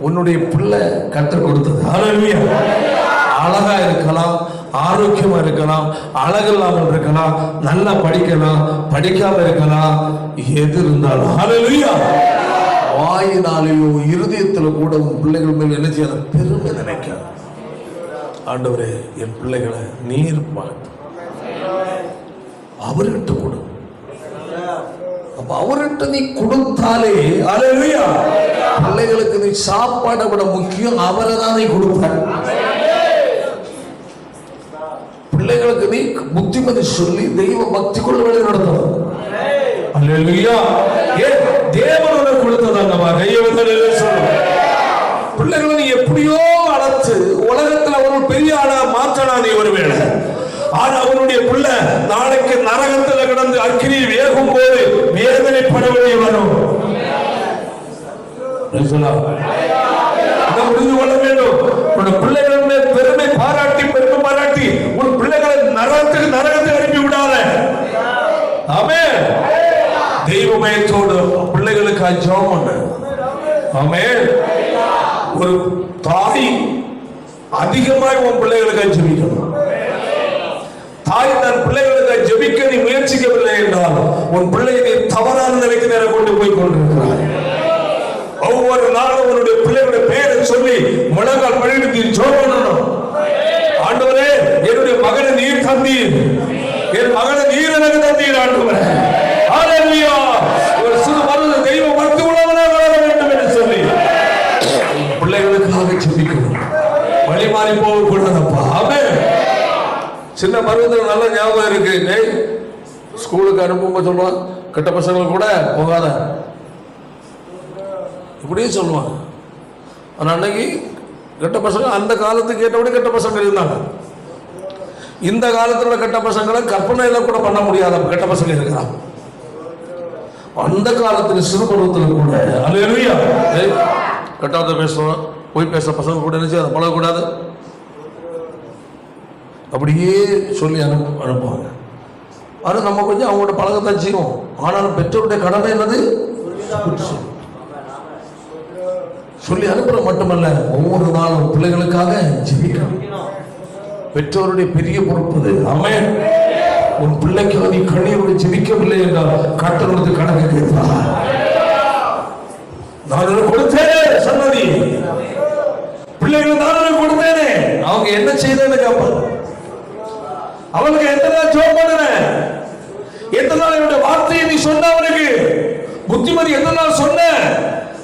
உன்னுடைய பிள்ளை கற்றுக் கொடுத்தது. ஹல்லேலூயா. அழகா இருக்கலாம், ஆரோக்கியமா இருக்கலாம், அழகில்லாமல் இருக்கலாம், நல்லா படிக்கலாம், படிக்காம இருக்கலாம், எது இருந்தாலும் ஹல்லேலூயா. வாயினாலேயோ இருதயத்தில் கூட உன் பிள்ளைகள் மேல் என்ன செய்ய பெருமை நினைக்க. ஆண்டவரே, என் பிள்ளைகளை நீர் பார்த்து அவர்கிட்ட கொடு. அப்ப அவர்கிட்ட நீ கொடுத்தாலே ஹல்லேலூயா, பிள்ளைகளுக்கு நீ சாப்பாடை விட முக்கியம் அவரை தான் நீ கொடுப்பார். பிள்ளைகளுக்கு நீ புத்திமதி சொல்லி தெய்வ பக்திக்குள்ள வழி நடத்தணும். அல்லேலூயா. தேவன் உனக்கு கொடுத்ததாங்கம்மா. பிள்ளைகளை நீ எப்படியோ வளர்த்து உலகத்தில் அவர்கள் பெரிய ஆளா மாற்றலாம் நீ ஒருவேளை. ஆனா அவனுடைய பிள்ளை நாளைக்கு நரகத்தில் கிடந்து அக்கினி வேகும் போது வேதனைப்பட வேண்டிய வரும். புரிந்து கொள்ள வேண்டும். உன் பிள்ளைகளுடைய பெருமை பாராட்டி உன் பிள்ளைகளை நரகத்துக்கு அனுப்பி விடாத. ஆமென். தெய்வமயத்தோடு பிள்ளைகளுக்கு ஜெபம் பண்ணு. ஆமென். ஒரு தாய் அதிகமாய் உன் பிள்ளைகளுக்கு ஜெபிக்கணும். தாய் தன் பிள்ளைகளுக்கு ஜெபிக்க நீ முயற்சிக்கவில்லை என்றால் உன் பிள்ளையை நீ தவறான நிலைக்கு நேரம் கொண்டு போய் கொண்டிருக்கிறாய். ஒவ்வொரு நாளும் உன்னுடைய பிள்ளைகளுடைய பெயரை சொல்லி முழங்கால் படிட்டு நீ ஜெபம் பண்ணணும். ஆண்டவரே, என்னுடைய மகனை நீர் தந்தீர், என் மகனை நீர் எனக்கு தந்தீர் ஆண்டவரே. ஹல்லேலூயா. ஒரு சிறு மருது தெய்வ பக்தி உள்ளவனாக வளர வேண்டும் என்று சொல்லி பிள்ளைகளுக்காக ஜெபிக்கணும். வழி மாறி போக கூடாதப்பா. ஆமென். சின்ன பருவத்தில் நல்ல ஞாபகம் இருக்கு. ஸ்கூலுக்கு அனுப்பும்போது சொல்லுவான், கெட்ட பசங்கள் கூட போகாத இப்படியே சொல்லுவாங்க. ஆனால் அன்னைக்கு கெட்ட பசங்க அந்த காலத்துக்கு ஏற்றபடி கெட்ட பசங்க இருந்தாங்க. இந்த காலத்துல கெட்ட பசங்களை கற்பனையில கூட பண்ண முடியாத கெட்ட பசங்க இருக்கிறாங்க. அந்த காலத்துல சிறு பருவத்தில் கூட அல்லேலூயா கட்டாத பேசுவோம், போய் பேச பசங்க கூட நினைச்சு அதை பழகக்கூடாது, அப்படியே சொல்லி அனுப்புவாங்க. ஆனால் நம்ம கொஞ்சம் அவங்களோட பழகத்தான் செய்வோம். ஆனாலும் பெற்றோருடைய கடமை என்னது? சொல்லி அனுப்புற மட்டுமல்ல, ஒவ்வொரு நாளும் பிள்ளைகளுக்காக ஜெபிக்கணும். பெற்றோருடைய பெரிய பொறுப்பு. ஆமென். உன் பிள்ளைக்கு நீ கண்ணீரோடு ஜெபிக்கவில்லை என்றால் கர்த்தருக்கு கணக்கு கேட்பார். நான் கொடுத்தேனே சன்னதி, பிள்ளைகள் நான் கொடுத்தேனே, அவங்க என்ன செய்தேன்னு கேட்பார். அவனுக்கு எத்தனை நாள் ஜெபம் பண்ணுறேன், எத்தனை நாள் என்னுடைய வார்த்தையை நீ சொன்ன, அவனுக்கு புத்திமதி எத்தனை நாள் சொன்ன,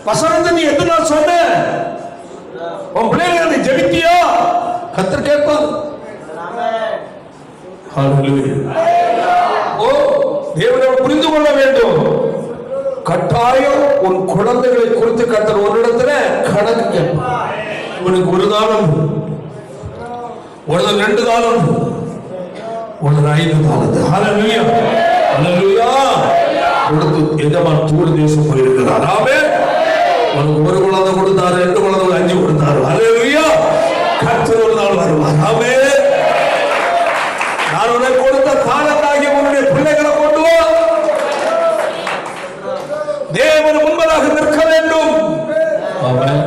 வசனத்தை நீ எத்தனை நாள் சொன்ன, உன் பிள்ளைகளை நீ ஜெபித்தியா? கர்த்தர் கேட்பார். ஓ, தேவனை புரிந்து கொள்ள வேண்டும். கட்டாயம் உன் குழந்தைகளை குறித்து கர்த்தர் ஒரு இடத்துல கணக்கு கேட்பார். உனக்கு ஒரு தானம், ஒரு 2 தானம், ஒரு 5 தானம். ஹல்லேலூயா, ஹல்லேலூயா. கொடுத்து எஜமான் தூர தேசம் போயிருக்கிறார். ஆமென். உனக்கு ஒரு குழந்தை கொடுத்தாரு, 2 குழந்தை, 5 கொடுத்தாரு. ஹல்லேலூயா. கர்த்தர் ஒரு நாள் வருவார். ஆமென். நான் உனக்கு கொடுத்த தானத்தாகிய உன்னுடைய பிள்ளைகளை கொண்டு வா. தேவன் முன்பதாக நிற்க வேண்டும். ஆமென்.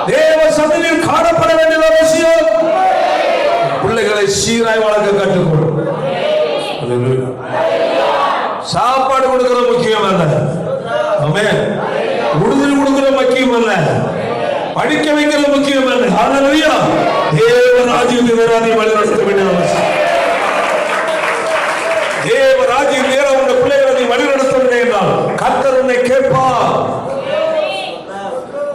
தேவ சந்நிதியில் காணப்பட வேண்டிய அவசியம். பிள்ளைகளை சீராய் வளர்க்க கற்றுக்கொள். சாப்பாடு கொடுக்கிற முக்கியம் அல்ல. ஆமென். உடுதல் கொடுக்கிற முக்கியம் அல்ல, படிக்க வைக்கிற முக்கியம் அல்ல. ஹல்லேலூயா. தேவ ராஜ்யத்தை வேறாதி வழிநடத்த வேண்டிய அவசியம். தேவ ராஜ்யம் வேற உங்க பிள்ளைகளை வழிநடத்தவில்லை என்றால் கர்த்தர் உன்னை கேட்பார்.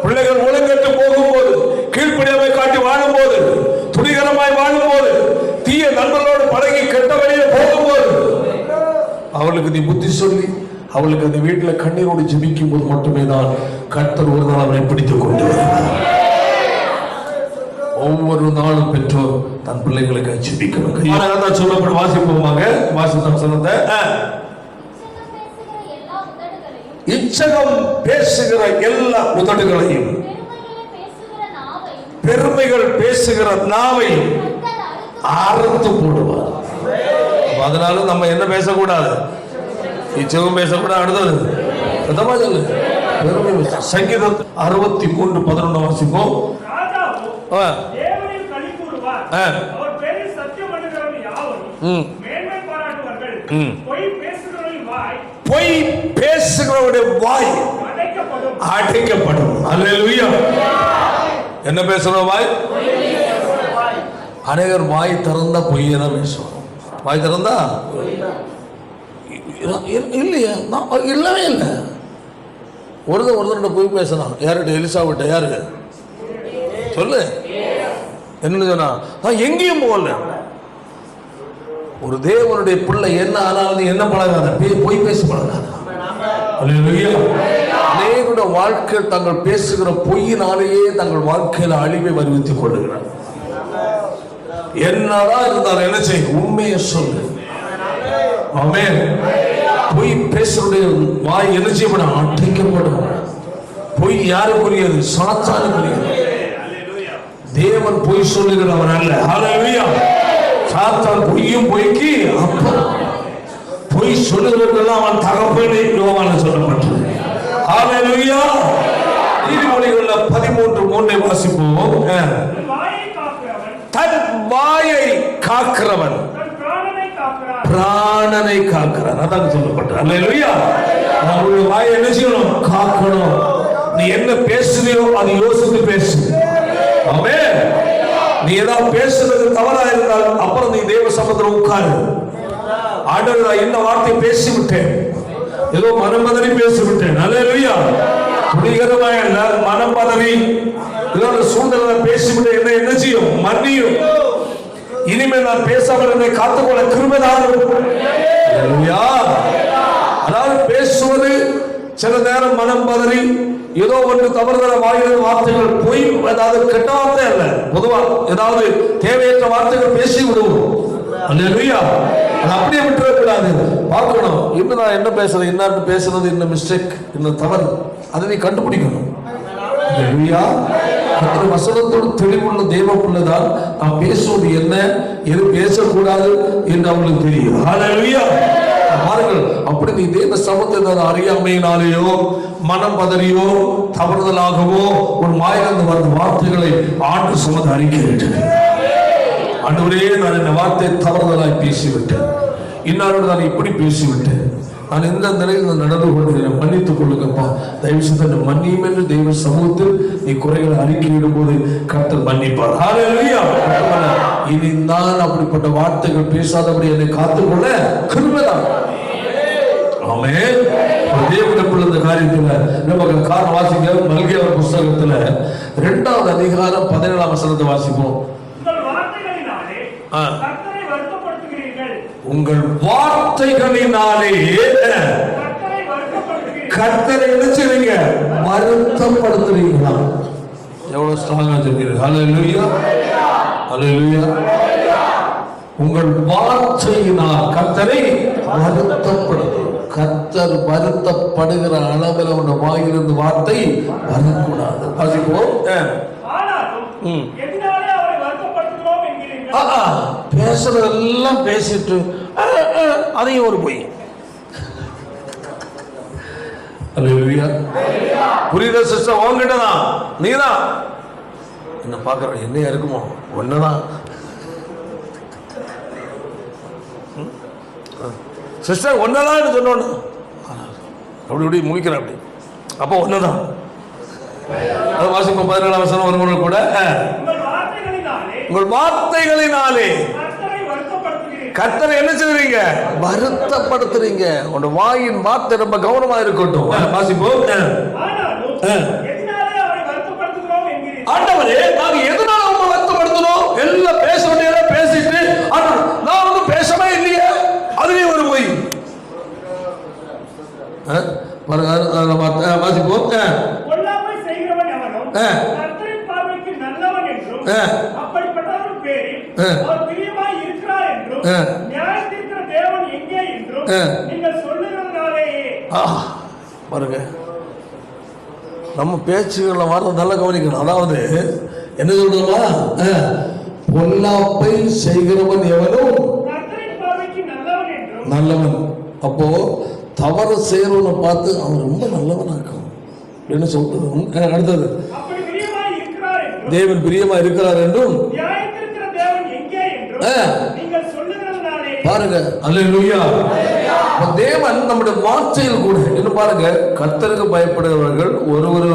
பிள்ளைகள் ஒழுங்கற்று போகும்போது, கீழ்ப்படியாமை காட்டி வாழும்போது, துணிகரமாய் வாழும்போது, தீய நண்பர்களோடு பழகி கெட்ட வழியில போகும்போது, அவளுக்கு நீ புத்தி சொல்லி அவளுக்கு அந்த வீட்டில் கண்ணீரோடு ஜெபிக்கும் போது மட்டுமே தான் கர்த்தர் ஒரு நாள் அவனை பிடித்துக் கொண்டு வருவார். ஒவ்வொரு நாளும் பெற்றோர் தன் பிள்ளைகளுக்கு ஜெபிக்கணும். சொல்லப்படும் வாசிப்போமாக. வாசித்தம் சொன்னத இச்சகம் பேசுகிற எல்லா உதடுகளையும், பெருமைகள் பேசுகிற நாவையும் அறுத்து போடுவார். அதனால நம்ம என்ன பேசக்கூடாது? இச்சகம் பேசக்கூடாது. அடுத்தது சங்கீதம் 63:11 வாசிப்போம். பொய் பேசுகிறவருடைய வாய் அடைக்கப்படும். அல்லேலூயா. என்ன பேசுற வாய்? அநேகர் வாய் திறந்தா பொய்யை தான் பேசுவோம். வாய் திறந்தா இல்லையா? இல்லவே இல்லை. ஒருத்தர் போய் பேசணும். யார்கிட்ட? எலிசாவிட்ட. யாருக்கு சொல்லு? என்ன சொன்னா? நான் எங்கேயும் போகல. ஒரு தேவனுடைய பிள்ளை என்ன ஆனாலும் என்ன பழகாத, போய் பேசி பழகாத. அநேகருடைய வாழ்க்கை தங்கள் பேசுகிற பொய்யினாலேயே தங்கள் வாழ்க்கையில அழிவை வருவித்துக் கொள்ளுகிறார். என்னதான் இருந்தாலும் என்ன செய்ய? உண்மையை சொல்லு. ஆமென். பொய் பேசுறதுடைய வாய் என்ன செய்யப்படும்? அடைக்கப்படும். பொய் யாருக்குரியது? சாத்தானுக்குரியது. தேவன் பொய் சொல்லுகிறவர் அல்ல. ஹல்லேலூயா. சாத்தான் பொய்யும் பொய்க்கு அப்பா. பொய் சொல்லுகிறதெல்லாம் அவன் தகப்பனே யோவானில் சொல்லப்பட்டது. ஹல்லேலூயா. நீதிமொழிகள்ல 13:3 வாசிப்போம். தன் வாயை காக்கிறவன் பிராணனை காக்கிறான். அதான் சொல்லப்பட்டது. அல்லேலூயா. நம்முடைய வாயை என்ன செய்யணும்? காக்கணும். நீ என்ன பேசுறியோ அது யோசித்து பேசு. ஆமென். நீ ஏதாவது பேசுறது தவறா இருந்தால் அப்புறம் நீ தேவ சமூகத்தில் உட்காரு. ஆண்டவரே, நான் என்ன வார்த்தை பேசிவிட்டேன், ஏதோ மனம் பதறி பேசிவிட்டேன். அல்லேலூயா. புரிகிறமாய் அல்ல, மனம் பதறி ஏதோ சூழ்நிலை பேசிவிட்டேன். என்ன செய்யும்? மன்னியும். இனிமேல் நான் பேசாமல் என்னை காத்துக்கொள்ள கிருபை தாரும். அல்லேலூயா. அதாவது பேசுவது சில நேரம் மனம் பதறி ஏதோ ஒன்று தவறுதல வாயில வார்த்தைகள் பொய், அதாவது கெட்ட வார்த்தை அல்ல, பொதுவா ஏதாவது தேவையற்ற வார்த்தைகள் பேசி விடுவோம். அல்லேலூயா. அப்படியே விட்டுறக்கூடாது. பார்க்கணும், இன்னும் நான் என்ன பேசுறேன், என்ன பேசுறது, என்ன மிஸ்டேக், என்ன தவறு, அதை நீ கண்டுபிடிக்கணும். ஹல்லேலூயா. கர்த்தர் வசனத்தோடு தெளிவுள்ள தேவ பிள்ளைதான் நாம் பேசுவது என்ன, எது பேசக்கூடாது என்று அவங்களுக்கு தெரியும். ஹல்லேலூயா. பாருங்கள், அப்படி நீ தேவ சமூகத்தை அறியாமையினாலேயோ மனம் பதறியோ தவறுதலாகவோ ஒரு வாயிலிருந்து வந்த வார்த்தைகளை ஆண்டு சுமந்து அறிக்கிறேன். ஆண்டவரே, நான் இந்த வார்த்தை தவறுதலாய் பேசிவிட்டேன், இன்னாரோடு நான் இப்படி பேசிவிட்டேன், நான் இந்த நிலையில் நடந்து கொள்கிறேன், மன்னித்துக் கொள்ளுங்கப்பா, தயவு செய்து மன்னியும் என்று தெய்வ சமூகத்தில் நீ குறைகளை அறிக்கையிடும் போது கர்த்தர் மன்னிப்பார். ஹல்லேலூயா. இனி நான் அப்படிப்பட்ட வார்த்தைகள் பேசாதபடி என்னை காத்துக்கொள்ள கிருபைதான். ஆமென். தேவனுக்குள்ள இந்த காரியத்துல நமக்கு காரணம் வாசிக்க மல்கியா புஸ்தகத்துல 2வது அதிகாரம் 17ஆம் வசனத்தை வாசிப்போம். உங்கள் வார்த்தைகளினாலே கர்த்தரை நினைச்சுறீங்க, வருத்தப்படுத்துறீங்களா? எவ்வளவு ஸ்ட்ராங்கா சொல்றீங்க. ஹல்லேலூயா, ஹல்லேலூயா. உங்கள் வார்த்தையினால் கர்த்தரை வருத்தப்படுத்து. கர்த்தர் வருத்தப்படுகிற அளவில் உன் வாயிலிருந்து வார்த்தை வரக்கூடாது. வாசிப்போம். பேசுறதெல்லாம் பேசிட்டு அதையும் ஒரு பொய். புரியுத சிஸ்டர்? உங்ககிட்டதான், நீதான் என்ன பாக்குற, என்னையா இருக்குமோ ஒன்னதான் சிஸ்டர், ஒன்னதான் சொன்னோன்னு அப்படி இப்படி முழிக்கிற அப்படி, அப்போ ஒன்னதான். அது வாசிப்போம் 17ஆம் வசனம் ஒரு முறை கூட. உங்கள் வார்த்தைகளினாலே கர்த்தரை என்ன செய்றீங்க? வருத்தப்படுத்துறீங்க. உங்க வாயின் வார்த்தை ரொம்ப கவனமா இருக்கட்டும். வாசிப்போம். ஆண்டவரே, நாங்க எதனால உங்களை வருத்தப்படுத்தணும்? எல்லாம் பேச வேண்டியதெல்லாம் பேசிட்டு நான் வந்து பேசவே இல்லையே, அதுவே ஒரு பொய். வாசிப்போம். பாருங்க, நம்ம பேச்சுகளை வர நல்லா கவனிக்கணும். அதாவது என்ன சொல்றோம்னா, பொல்லாப்பை செய்கிறவன் எவனும் நல்லவன். அப்போ தவறு செய்யறவனை பார்த்து அவன் ரொம்ப நல்லவனா இருக்கான் என்ன சொல்றது. அடுத்தது, தேவன் பிரியமா இருக்கிறார் என்றும் பாருங்க. அல்லேலூயா. தேவன் நம்முடைய வார்த்தையில் கூட என்ன பாருங்க, கர்த்தருக்கு பயப்படுகிறவர்கள் ஒருவர்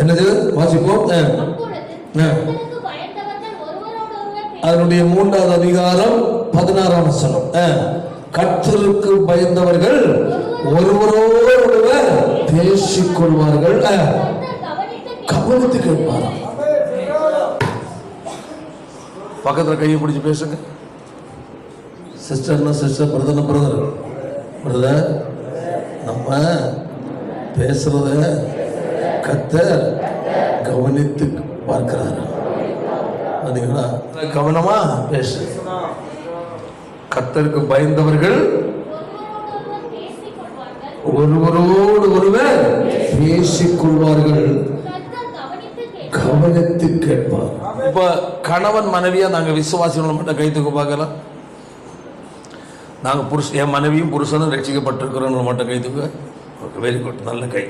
என்னது வாசிப்போம். அதனுடைய 3வது அதிகாரம் 16ஆம் வசனம். கர்த்தருக்கு பயந்தவர்கள் ஒருவரோடொருவர் பேசிக் கொள்வார்கள், கவனித்து கேட்பார். பக்கத்துல கையை பிடிச்சு பேசுங்க. சிஸ்டர்னா சிஸ்டர், பிரதர்னா பிரதர். பிரதர், நம்ம பேசுறத கர்த்தர் கவனித்து பார்க்கிறார். கவனமா பேசு. கர்த்தருக்கு பயந்தவர்கள் ஒருவரோடு ஒருவர் பேசிக் கொள்வார்கள், கவனித்து கேட்பார். இப்ப கணவன் மனைவியா நாங்க விசுவாசிகளை மட்டும் கைத்துக்கு பார்க்கலாம். நாங்க என் மனைவியும் புருஷனும் ரட்சிக்கப்பட்டிருக்கிறோம் மட்டும் கைத்துக்கு. ஓகே, வெரி குட், நல்ல கை.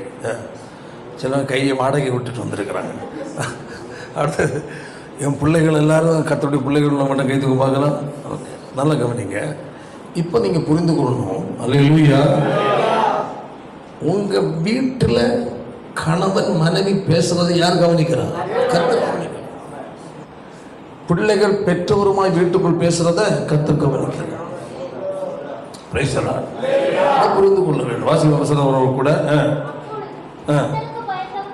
சில கையை வாடகை விட்டுட்டு வந்திருக்கிறாங்க. அடுத்தது, என் பிள்ளைகள் எல்லாரும் கர்த்தருடைய பிள்ளைகள் மட்டும் கைத்துக்கு பார்க்கலாம். ஓகே, நல்ல கவனிங்க. இப்போ நீங்க புரிந்து கொள்ளணும். அல்லேலூயா. உங்க வீட்டில் கணவன் மனைவி பேசுறதை யார் கவனிக்கிறார்? கர்த்தர் கவனிக்கிறார். பிள்ளைகள் பெற்றோருமாய் வீட்டுக்குள் பேசுறத கர்த்தர் கவனிக்கிறார். புரிந்து கொள்ள வேண்டும். வாசிக்க வசனம் கூட,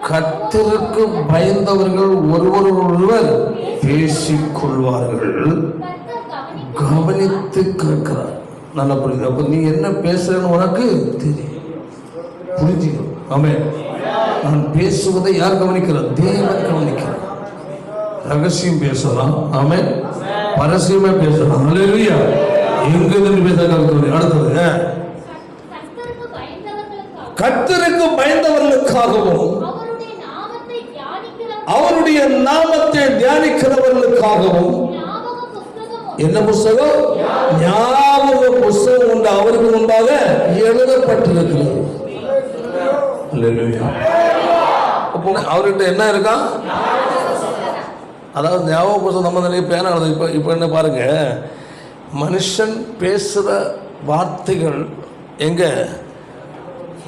கர்த்தருக்கு பயந்தவர்கள் ஒருவர் பேசிக் கொள்வார்கள், கவனித்து கேட்கிறார். நல்லா புரியுது. அப்ப நீ என்ன பேசுறன்னு உனக்கு தெரியும், புரிஞ்சுக்கணும். ஆமென். நான் பேசுவதை யார் கவனிக்கிறார்? தேவன் கவனிக்கிறார். ரகசியம் பேசலாம், ஆமென், பரசியமா பேசலாம். அல்லேலூயா. எங்கிருந்து பேசுறது? அடுத்தது, கர்த்தருக்கு பயந்தவர்களுக்காகவும் அவருடைய நாமத்தை தியானிக்கிறவர்களுக்காகவும் என்ன புஸ்தகம்? ஞாபக புஸ்தகம் உண்டு அவருக்கு முன்பாக எழுதப்பட்டிருக்கிறது. அவர்கிட்ட என்ன இருக்கா? அதாவது ஞாபக புஸ்தகம். நம்ம நிறைய பேனா இப்ப என்ன பாருங்க, மனுஷன் பேசுற வார்த்தைகள் எங்க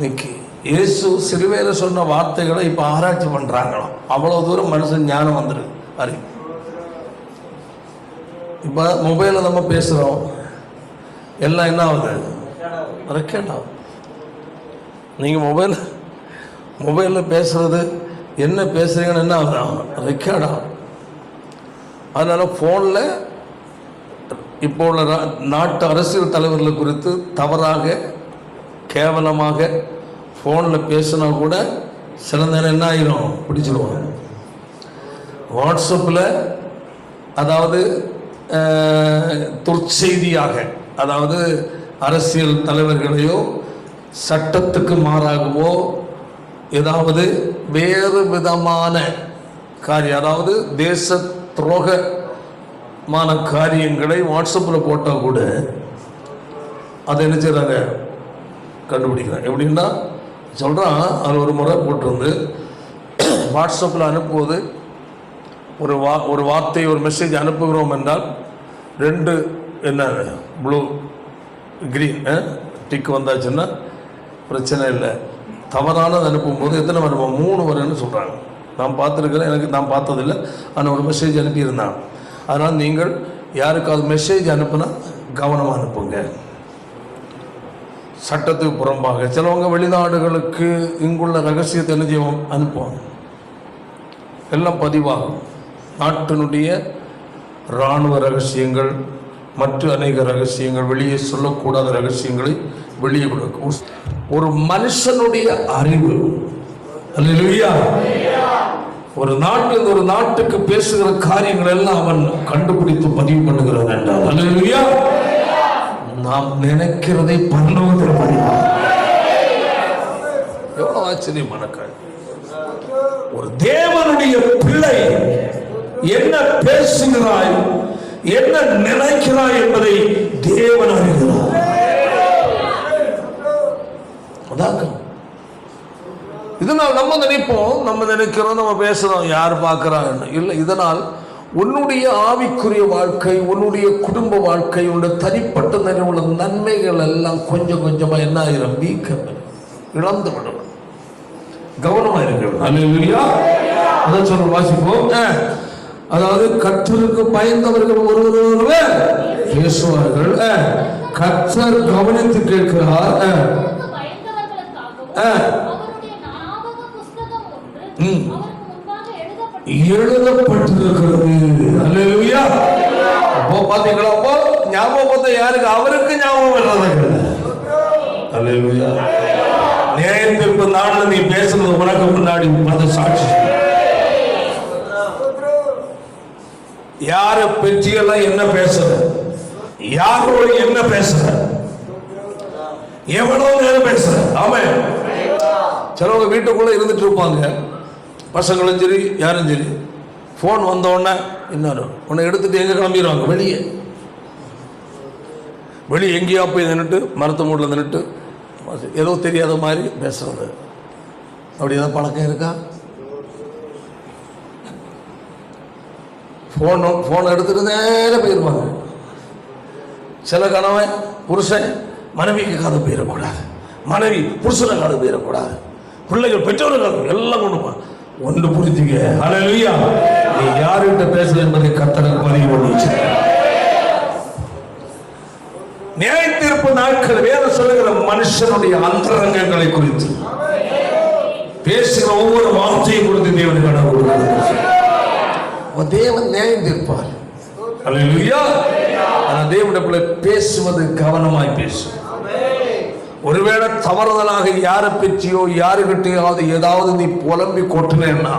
நிக்கி? இயேசு சிலுவையில சொன்ன வார்த்தைகளை இப்ப ஆராய்ச்சி பண்றாங்களாம். அவ்வளவு தூரம் மனுஷன் ஞானம் வந்துருக்கு. அறிவு இப்ப மொபைல்ல நம்ம பேசுறோம், எல்லாம் என்ன ஆகுது? ரெக்கார்ட் ஆகுது. நீங்க மொபைல்ல பேசுறது என்ன பேசுறீங்கன்னு என்ன ஆகுது? ரெக்கார்ட் ஆகும். அதனால போன்ல இப்போ உள்ள நாட்டு அரசியல் தலைவர்களை குறித்து தவறாக கேவலமாக ஃபோனில் பேசினா கூட சில நேரம் என்ன ஆகிரும்? பிடிச்சிடுவாங்க. வாட்ஸ்அப்பில் அதாவது துர்ச்செய்தியாக, அதாவது அரசியல் தலைவர்களையோ சட்டத்துக்கு மாறாகவோ ஏதாவது வேறு விதமான காரியம், அதாவது தேச துரோகமான காரியங்களை வாட்ஸ்அப்பில் போட்டால் கூட அதை என்ன செய்கிறாங்க? கண்டுபிடிக்கிறாங்க. எப்படின்னா சொல்கிறான், அது ஒரு முறை போட்டிருந்து வாட்ஸ்அப்பில் அனுப்புவது ஒரு வார்த்தை ஒரு மெசேஜ் அனுப்புகிறோம் என்றால் 2 என்ன ப்ளூ கிரீன் டிக் வந்தாச்சுன்னா பிரச்சனை இல்லை. தவறானது அனுப்பும்போது எத்தனை வருமா? 3 வரும்னு சொல்கிறாங்க. நான் பார்த்துருக்கிறேன், நான் பார்த்ததில்லை. ஆனால் ஒரு மெசேஜ் அனுப்பியிருந்தான். அதனால் நீங்கள் யாருக்காவது மெசேஜ் அனுப்புனா கவனமாக அனுப்புங்க. சட்டத்துக்கு புறம்பாக சிலவங்க வெளிநாடுகளுக்கு இங்குள்ள ரகசியத்தை என்ன செய்வோம்? அனுப்புவாங்க. எல்லாம் பதிவாகும். நாட்டினுடைய இராணுவ ரகசியங்கள், மற்ற அநேக ரகசியங்கள், வெளியே சொல்லக்கூடாத ரகசியங்களை வெளியே கொடுக்கும். ஒரு மனுஷனுடைய அறிவு, அல்லேலூயா, ஒரு நாட்டில் ஒரு நாட்டுக்கு பேசுகிற காரியங்கள் எல்லாம் அவன் கண்டுபிடித்து பதிவு பண்ணுகிறான் என்றால், அல்லேலூயா, நாம் நினைக்கிறதை பரலோகத்தில் பதிவாக. எவ்வளவு ஆச்சரியமான காரியம்! ஒரு தேவனுடைய பிள்ளை என்ன பேசுகிறாய், என்ன நினைக்கிறாய் என்பதை தேவன் அறிகிறார். இதனால் நம்ம நினைக்கிறோம், நம்ம பேசுறோம், யார் பார்க்கிறாங்க இல்லை. இதனால் உன்னுடைய ஆவிக்குரிய வாழ்க்கை, உன்னுடைய குடும்ப வாழ்க்கை, உன்னுடைய தனிப்பட்ட நிலையுள்ள நன்மைகள் எல்லாம் கொஞ்சம் கொஞ்சமா என்ன ஆயிரும்? இழந்து விடும். கவனமா இருக்கிறது. அல்லேலூயா. அதான் சொல்ற வாசிப்போம். அதாவது கர்த்தருக்கு பயந்தவர்கள் ஒருவர் பேசுவார்கள். கர்த்தர் கவனித்து கேட்கிறார். எழுதப்பட்டிருக்கிறது. அல்லேலூயா. அப்போ பாத்தீங்களா? அப்போ ஞாபகத்தை யாருக்கு? அவருக்கு ஞாபகம் இல்லாத. அல்லேலூயா. நியாயத்திற்கு நாள் நீ பேசுறது உனக்கு முன்னாடி அந்த சாட்சி. யார பற்றியெல்லாம் என்ன பேசுற, யாரோட என்ன பேசுற, எவ்வளவு நேரம் பேசுற. ஆமாம். சிலவங்க வீட்டுக்குள்ள இருந்துட்டு இருப்பாங்க, பசங்களும் சரி யாரும் சரி. ஃபோன் வந்த உடனே இன்னொரு உன்னை எடுத்துட்டு எங்கே கிளம்பிடுவாங்க? வெளியே எங்கேயா போய் நின்றுட்டு மரத்து மூட்டில் நின்றுட்டு ஏதோ தெரியாத மாதிரி பேசுறது. அப்படி ஏதாவது பழக்கம் இருக்கா? ஃபோன் எடுத்துட்டு நேரம் போயிருப்பாங்க. சில கணவன் புருஷன் மனைவிக்கு காது போயிடக்கூடாது, மனைவி புருஷனை காது போயிடக்கூடாது, பிள்ளைகள் பெற்றோர்கள் எல்லாம் ஒன்று புரிஞ்சுங்க. அல்லேலூயா. நீ யார்கிட்ட பேசுற என்பதை கர்த்தருக்கு பதிவு பண்ணி வச்சிருக்க. நியாயத்தீர்ப்பு நாட்கள் வேதம் சொல்லுகிற மனுஷனுடைய அந்தரங்கங்களை குறித்து பேசுகிற ஒவ்வொரு வார்த்தையை குறித்து தேவனுக்கு இடம் கொடுக்கிறார். தேவன் நியாயம் தீர்ப்பார். அல்லேலூயா. ஆனால் தேவனுடைய பேசுவது கவனமாய் பேசும். ஒருவேளை தவறுதலாக யாரை பற்றியோ யாருக்கிட்டையாவது ஏதாவது நீ புலம்பி கொட்டினா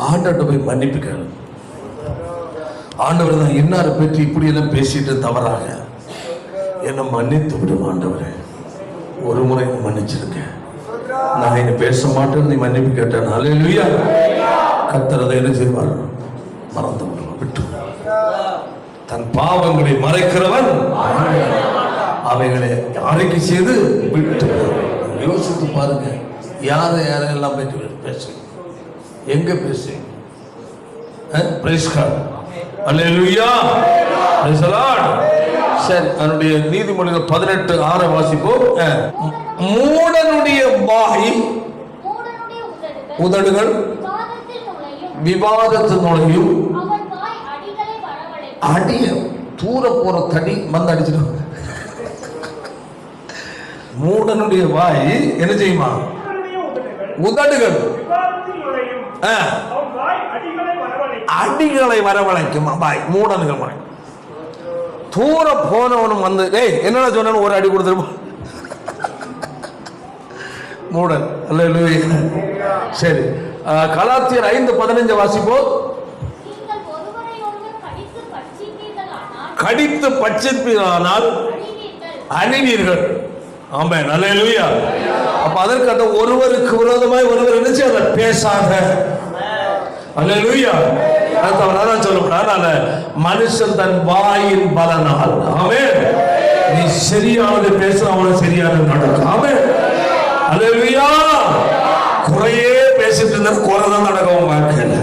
ஆண்டவர்கிட்ட போய் மன்னிப்பு கேளு. ஆண்டவர் தான் இன்னாரை பற்றி இப்படி எல்லாம் பேசிட்டு தவறாக என்ன மன்னித்து விடும் ஆண்டவரே, ஒரு முறை மன்னிச்சிருக்க. நான் இனி பேச மாட்டேன்னு நீ மன்னிப்பு கேட்டேன். அல்லேலூயா. கர்த்தர் அதை என்ன செய்வார்? மறந்து விட்டு தன் பாவங்களை மறைக்கிறவன் அவைகளை அறிக்கை செய்து விட்டு. யோசித்து பாருங்க, யாரெல்லாம் பேசு, எங்க பேசு. அல்லேலூயா. சரி, அதனுடைய நீதிமொழிகள் 18:6 வாசிப்போம். மூடனுடைய வாய் உதடுகள் விவாதத்து நுழையும். அடிய தூர போற தடி வந்து அடிச்சிடும். மூடனுடைய வாய் என்ன செய்யுமா? உதடுகள் அடிகளை வரவழைக்கும். வாய் மூடனுகள் வாய். தூர போனவனும் வந்து என்னடா சொன்ன ஒரு அடி கொடுத்துருப்போம் மூடன். அல்லேலூயா. சரி, கலாத்தியர் 5:15 வாசிப்போம். கடித்து பட்சிப்பீர்களானால் அணிவீர்கள். ஆமென். அல்லேலூயா. அப்ப அதற்கு அந்த ஒருவருக்கு விரோதமாய் ஒருவர் என்ன செய்ய பேசாத. அல்லேலூயா. அதான் சொல்லக்கூடாது. மனுஷன் தன் வாயின் பலனால் ஆமென் நீ சரியானது பேச அவனை சரியானது நடக்கும். ஆமென். அல்லேலூயா. குறையே பேசிட்டு இருந்தா குறைதான் நடக்கும் வாழ்க்கையில.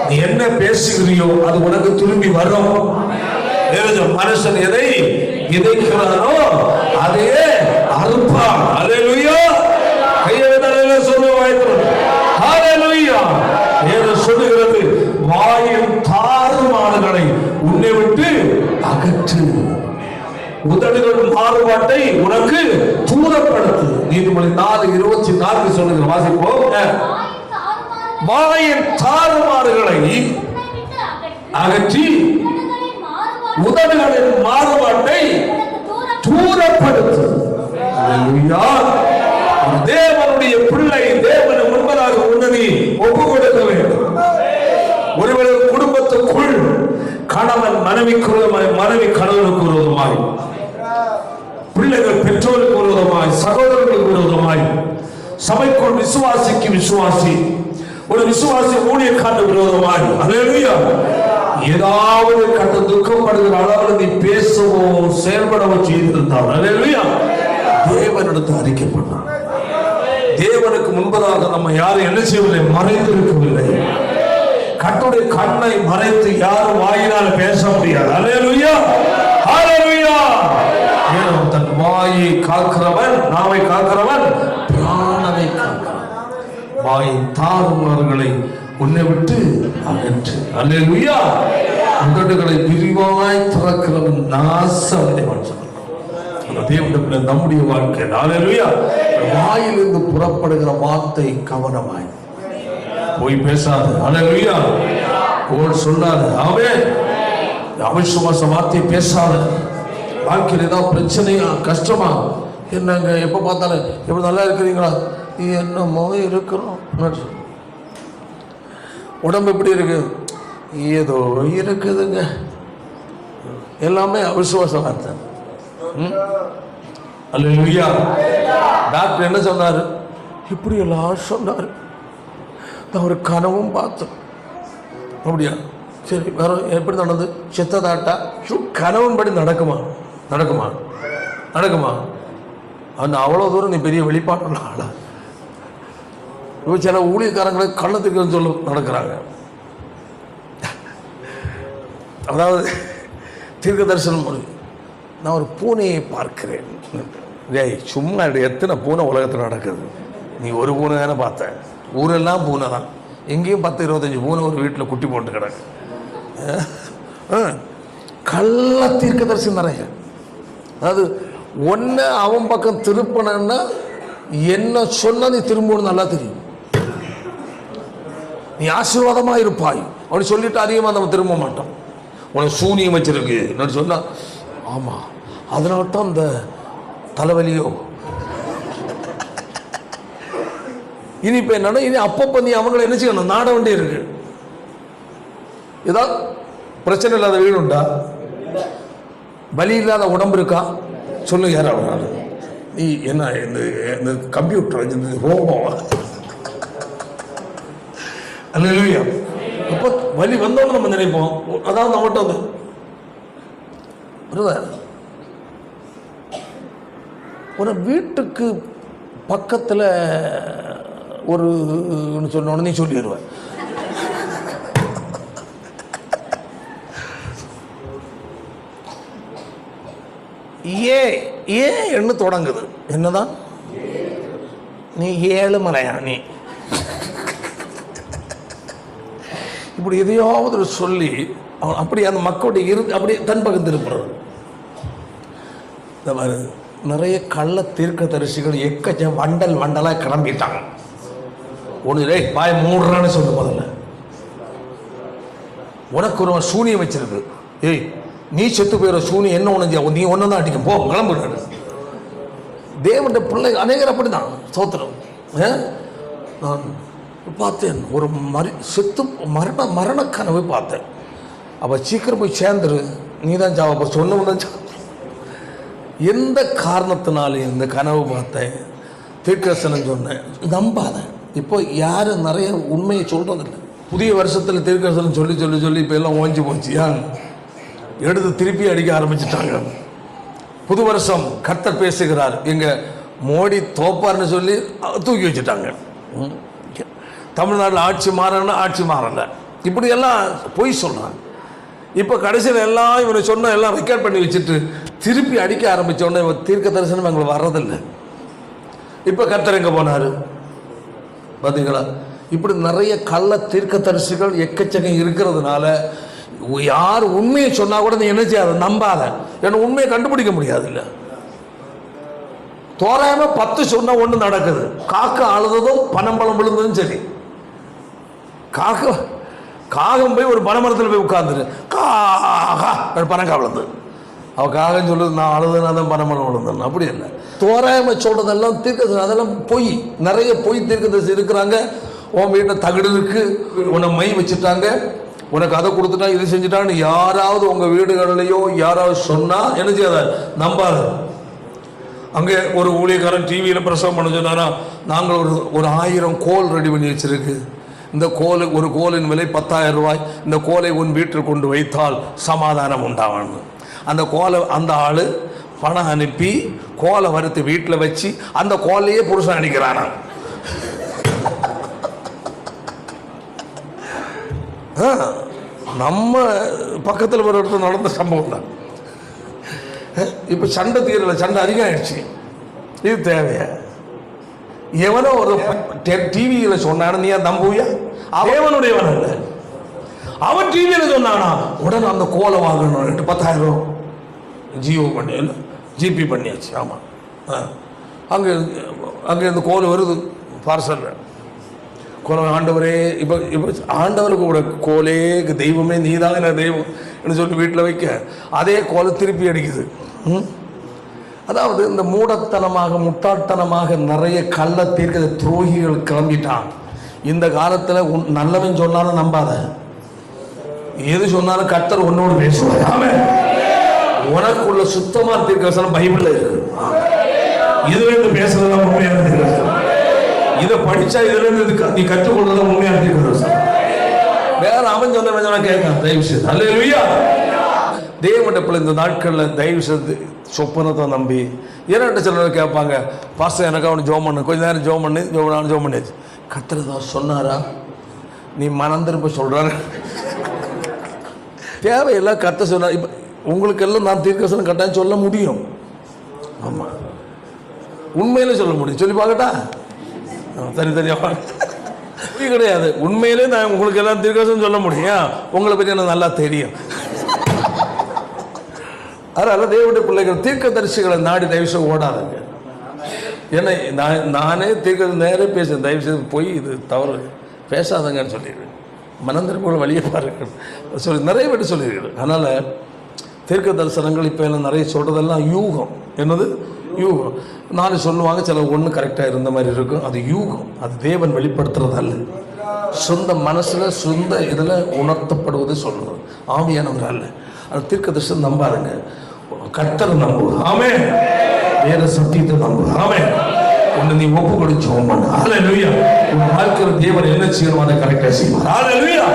நீ என்ன பேசுகிறியோ அது உனக்கு திரும்பி வரும். மனுஷன் எதை விதைக்கிறானோ அதையே அறுப்பான். அல்லேலூயா. கையெழுத்தாளர்களே சொல்லுவாய். அல்லேலூயா. வேதம் சொல்லுகிறது, வாயின் தாறுமாறுகளை உன்னை விட்டு அகற்று. உதடுகள் மாறுபாட்டை உனக்கு தூரப்படுத்து. நீதிமொழி 4:24 சொல்லுகிற வாசிப்போம். வாயின் தாறுமாறுகளை அகற்றி உதடுகளின் மாறுபாட்டை தூரப்படுத்து. தேவனுடைய பிள்ளை தேவனை முன்பதாக உன்னதி ஒப்பு கொடுக்க வேண்டும். ஒருவேளை குடும்பத்துக்குள் கணவன் மனைவிக்கு விரோதமாய், மனைவி கணவனுக்கு விரோதமாய், பிள்ளைகள் பெற்றோருக்கு விரோதமாய், சகோதரர்களுக்கு விரோதமாய், சபைக்குள் விசுவாசிக்கு விசுவாசி, ஒரு விசுவாசி ஊழியக்காரனுக்கு விரோதமாய், அல்லேலூயா, ஏதாவது கண்டு துக்கப்படுகிற அளவில் நீ பேசவோ செயல்படவோ செய்திருந்தால், அல்லேலூயா, தேவனிடத்தை அறிக்கை பண்ணார். தேவனுக்கு முன்பதாக நம்ம யாரும் என்ன செய்யவில்லை, மறைந்திருக்கவில்லை. கட்டுடைய கண்ணை மறைத்து யாரும் வாயினால் பேச முடியாது. அல்லேலூயா, ஹல்லேலூயா. தன் வாயை காக்கிறவன், நாவை காக்கிறவன் பிராணனை காக்கிறான். வாயின் தாறுமாறுகளை உன்னை விட்டு அகற்று. அல்லேலூயா. உதடுகளை விரிவாய் திறக்கிறவன் நாசமடைவான். தேவனுடைய நம்முடைய வாழ்க்கை, அல்லேலூயா, வாயிலிருந்து புறப்படுகிற வார்த்தை கவனமாய் போய் பேசாது. அல்லேலூயா. கோல் சொல்லாது. ஆமென். அவிசுவாச வார்த்தை பேசாத. வாழ்க்கையில் ஏதாவது பிரச்சனையா கஷ்டமா, என்னங்க எப்போ பார்த்தாலும் எப்படி நல்லா இருக்கிறீங்களா, என்னமோ இருக்கிறோம், உடம்பு எப்படி இருக்கு, ஏதோ இருக்குதுங்க, எல்லாமே அவிசுவாச வார்த்தை. அல்லேலூயா. டாக்டர் என்ன சொன்னாரு, இப்படி எல்லாம் சொன்னாரு, நான் ஒரு கனவும் பார்த்தேன். அப்படியா, சரி, வேற எப்படி நடந்தது, செத்ததாட்டா, கனவுன்படி நடக்குமா, நடக்குமா, நடக்குமா? அந்த அவ்வளோ தூரம் நீ பெரிய வெளிப்பாடு ஆளா? இப்போ சில ஊழியக்காரங்களை கள்ளத்துக்கு சொல்ல நடக்கிறாங்க. அதாவது தீர்க்க தரிசனம் வருது, நான் ஒரு பூனையை பார்க்கிறேன். டேய் சும்மா எத்தனை பூனை உலகத்தில் நடக்குது, நீ ஒரு பூனை தானே பார்த்த, ஊரெல்லாம் பூனை தான், எங்கேயும் 10-25 பூனை ஒரு வீட்டில் குட்டி போட்டு கிடக்கு. கள்ள தீர்க்க தரிசனம் நிறைய. அதாவது ஒன்று அவன் பக்கம் திருப்பினா என்ன சொன்ன நீ திரும்பணும் நல்லா தெரியும், நீ ஆசீர்வாதமாக இருப்பாய் அப்படி சொல்லிட்டு அதிகமாக நம்ம திரும்ப மாட்டோம். உனக்கு சூனியம் வச்சிருக்கு என்னன்னு சொன்னா, ஆமாம் அதனால தான் இந்த தலைவலியோ. இனி இப்போ என்னன்னா, இனி அப்பப்போ நீ அவங்களை என்ன செய்யணும், நாட வேண்டி இருக்கு. ஏதாவது பிரச்சனை இல்லாத வீடு உண்டா, வலி இல்லாத உடம்பு இருக்கா, சொல்லு யாராவது. நீ என்ன இந்த கம்ப்யூட்டர் இந்த ரோபம் அல்லேலூயா. அப்போ வலி வந்தோன்னு நம்ம நினைப்போம், அதாவது நம்மகிட்ட வந்து ஒரு வீட்டுக்கு பக்கத்தில் ஒரு சொன்ன உடனே சொல்லிடுவேன். ஏன்னு தொடங்குது. என்னதான் நீ ஏழுமலையா நீ இப்படி எதையாவது சொல்லி அவன் அப்படி அந்த மக்களுடைய அப்படியே தன் பக்கம் திருப்புறது. இந்த மாதிரி நிறைய கள்ள தீர்க்க தரிசிகள் எக்கச்ச வண்டலாக கிளம்பிட்டாங்க. ஒன்று பாய் மூடுறான்னு சொல்லு, முதல்ல உனக்கு ஒரு சூனியம் வச்சிருக்கு, ஏய் நீ செத்து போயிட சூனியம் என்ன ஒன்று நீ ஒன்று தான் அடிக்கும், போ கிளம்புறாரு. தேவனுடைய பிள்ளை அநேகர் அப்படி தான் சோத்திரம். நான் பார்த்தேன் ஒரு செத்து மரண கனவு பார்த்தேன். அப்போ சீக்கிரம் போய் சேர்ந்துரு, நீ தான் சாவ சொன்னவன் தான். எந்த காரணத்தினாலும் இந்த கனவு பார்த்தேன், தீர்க்கதரிசனம் சொன்னேன், நம்பாத. இப்போ யாரும் நிறைய உண்மையை சொல்றதில்லை. புதிய வருஷத்தில் தீர்க்கதரிசனம் சொல்லி சொல்லி சொல்லி இப்போ எல்லாம் ஓஞ்சி போச்சு. ஏன் எடுத்து திருப்பி அடிக்க ஆரம்பிச்சுட்டாங்க. புது வருஷம் கர்த்தர் பேசுகிறார், எங்க மோடி தோப்பார்னு சொல்லி தூக்கி வச்சுட்டாங்க. தமிழ்நாட்டில் ஆட்சி மாறனா ஆட்சி மாறல, இப்படி எல்லாம் பொய் சொல்றாங்க. இப்போ கடைசியில் எல்லாம் இவனை சொன்ன எல்லாம் ரெக்கார்ட் பண்ணி வச்சுட்டு திருப்பி அடிக்க ஆரம்பித்த உடனே தீர்க்க தரிசனம் எங்களுக்கு வர்றதில்லை. இப்போ கர்த்தர் எங்கே போனார் பார்த்தீங்களா? இப்படி நிறைய கள்ள தீர்க்க தரிசிகள் எக்கச்சக்கம் இருக்கிறதுனால யார் உண்மையை சொன்னா கூட நீ என்ன செய்யாத, நம்பாத. ஏன்னா உண்மையை கண்டுபிடிக்க முடியாது. இல்லை தோராயமா 10 சொன்னா ஒன்று நடக்குது. காக்க அழுததும் பனம்பழம் விழுந்ததும் சரி. காகம் போய் ஒரு பனமரத்தில் போய் உட்கார்ந்துரு, பனங்கா விழுந்து. அவ காகம் சொல்லுது நான் அழுதுனா தான் பனமரம் விழுந்தேன். அப்படி இல்லை, தோராயமா சொல்றதெல்லாம் தீர்க்க, அதெல்லாம் பொய். நிறைய பொய் தீர்க்கதரிசி இருக்கிறாங்க. உன் வீட்டில் தகடு இருக்கு, உன்னை மை வச்சுட்டாங்க, உனக்கு அதை கொடுத்துட்டா இது செஞ்சுட்டான்னு யாராவது உங்கள் வீடுகளிலையோ யாராவது சொன்னால் என்ன செய்யாத, நம்பாது. அங்கே ஒரு ஊழியக்காரன் டிவியில் பிரசவம் பண்ண சொன்னாரா, நாங்கள் ஒரு 1000 கோல் ரெடி பண்ணி வச்சிருக்கு, இந்த ஒரு கோலின் விலை 10,000 ரூபாய், இந்த கோலை உன் வீட்டில் கொண்டு வைத்தால் சமாதானம் உண்டாவான்னு. அந்த கோலை அந்த ஆள் பணம் அனுப்பி கோலை வறுத்து வீட்டில் வச்சு அந்த கோலையே புருஷன் அடிக்கிறானா. நம்ம பக்கத்தில் ஒரு இடத்துல நடந்த சம்பவம் தான். இப்போ சண்டை தீரல, சண்டை அதிகம் ஆயிடுச்சு. இது தேவையா? எவனோ ஒரு டிவியில் சொன்னான, நீ நம்புவியா? அவனுடையவன் இல்லை, அவன் டிவியில் சொன்னானா உடனே அந்த கோலை வாங்கணும் 10,000 ரூபா ஜியோ பண்ணி இல்லை ஜிபி பண்ணியாச்சு. ஆமாம், அங்கே இந்த கோல் வருது பார்சலில். கோல ஆண்டவரே, இப்போ ஆண்டவருக்கு கூட கோலே தெய்வமே நீதான் என்ன தெய்வம் என்று சொல்லி வீட்டில் வைக்க அதே கோலை திருப்பி அடிக்குது. அதாவது இந்த மூடத்தனமாக முட்டாள்தனமாக நிறைய கள்ள தீர்க்க துரோகிகள் கிளம்பிட்டான். இந்த காலத்தில் நல்லவன் சொன்னாலும் நம்பாத, எது சொன்னாலும் கர்த்தர் உன்னோடு பேசுவார். ஆமென். உனக்குள்ள சுத்தமான தீர்க்கதரிசனம் பைபிள்ல இருக்கு. இதுல இருந்து பேசுறதெல்லாம் உண்மையான தீர்க்கதரிசனம். இதை படிச்சா இதுல இருந்து நீ கற்றுக்கொள்றதெல்லாம் உண்மையான தீர்க்கதரிசனம். வேற அவன் சொன்ன கேட்க தயவு செய்து. அல்லேலூயா. தேவனுடைய பிள்ளை இந்த நாட்களில் தயவு செய்து சொப்பனத்தை நம்பி இரண்டு சிலர் கேட்பாங்க, பாஸ்டர் எனக்கு அவனு ஜோம் பண்ணு, கொஞ்ச நேரம் ஜோம் பண்ணியாச்சு. கர்த்தர் தான் சொன்னாரா, நீ மனம் திரும்ப சொல்றாரு, தேவையெல்லாம் கர்த்தர் சொன்னார். இப்போ உங்களுக்கு எல்லாம் நான் தீர்க்கதரிசனம் கட்டாயம் சொல்ல முடியும். ஆமாம், உண்மையிலே சொல்ல முடியும். சொல்லி பார்க்கட்டா? தனித்தனியாக கிடையாது. உண்மையிலே நான் உங்களுக்கு எல்லாம் தீர்க்கதரிசனம் சொல்ல முடியும். உங்களை பற்றி எனக்கு நல்லா தெரியும். அதனால தேவனுடைய பிள்ளைகள் தீர்க்கதரிசிகளை நாடி தயவுசெய்து ஓடாதுங்க. ஏன்னா நானே நேரே பேசுகிறேன், தயவுசெய்து போய் இது தவறு பேசாதங்கன்னு சொல்லிடுவேன். மனந்திருப்போட வழியை பாருங்கள் சொல்லி நிறைய பேர் சொல்லியிருக்கிறேன். அதனால் தீர்க்க தரிசனங்கள் இப்போ எல்லாம் நிறைய சொல்கிறதெல்லாம் யூகம். என்னது யூகம்? 4 சொல்லுவாங்க, சில ஒன்று கரெக்டாக இருந்த மாதிரி இருக்கும். அது யூகம், அது தேவன் வெளிப்படுத்துறது அல்ல. சொந்த மனசில் சொந்த இதில் உணர்த்தப்படுவது சொல்லுவது, ஆவியானவர் அல்ல. அது தீர்க்க தரிசனம் நம்பாதுங்க, கர்த்தர் நம்புவது. ஆமென். வேத சத்தியத்தை நம்பு. ஆமென். உன்னை நீ ஒப்பு கொடுத்து ஜெபம் பண்ணு. ஹல்லேலூயா. உன் வாழ்க்கையில் தேவன் என்ன செய்யணும் அதை கரெக்டா செய்வார். ஹல்லேலூயா.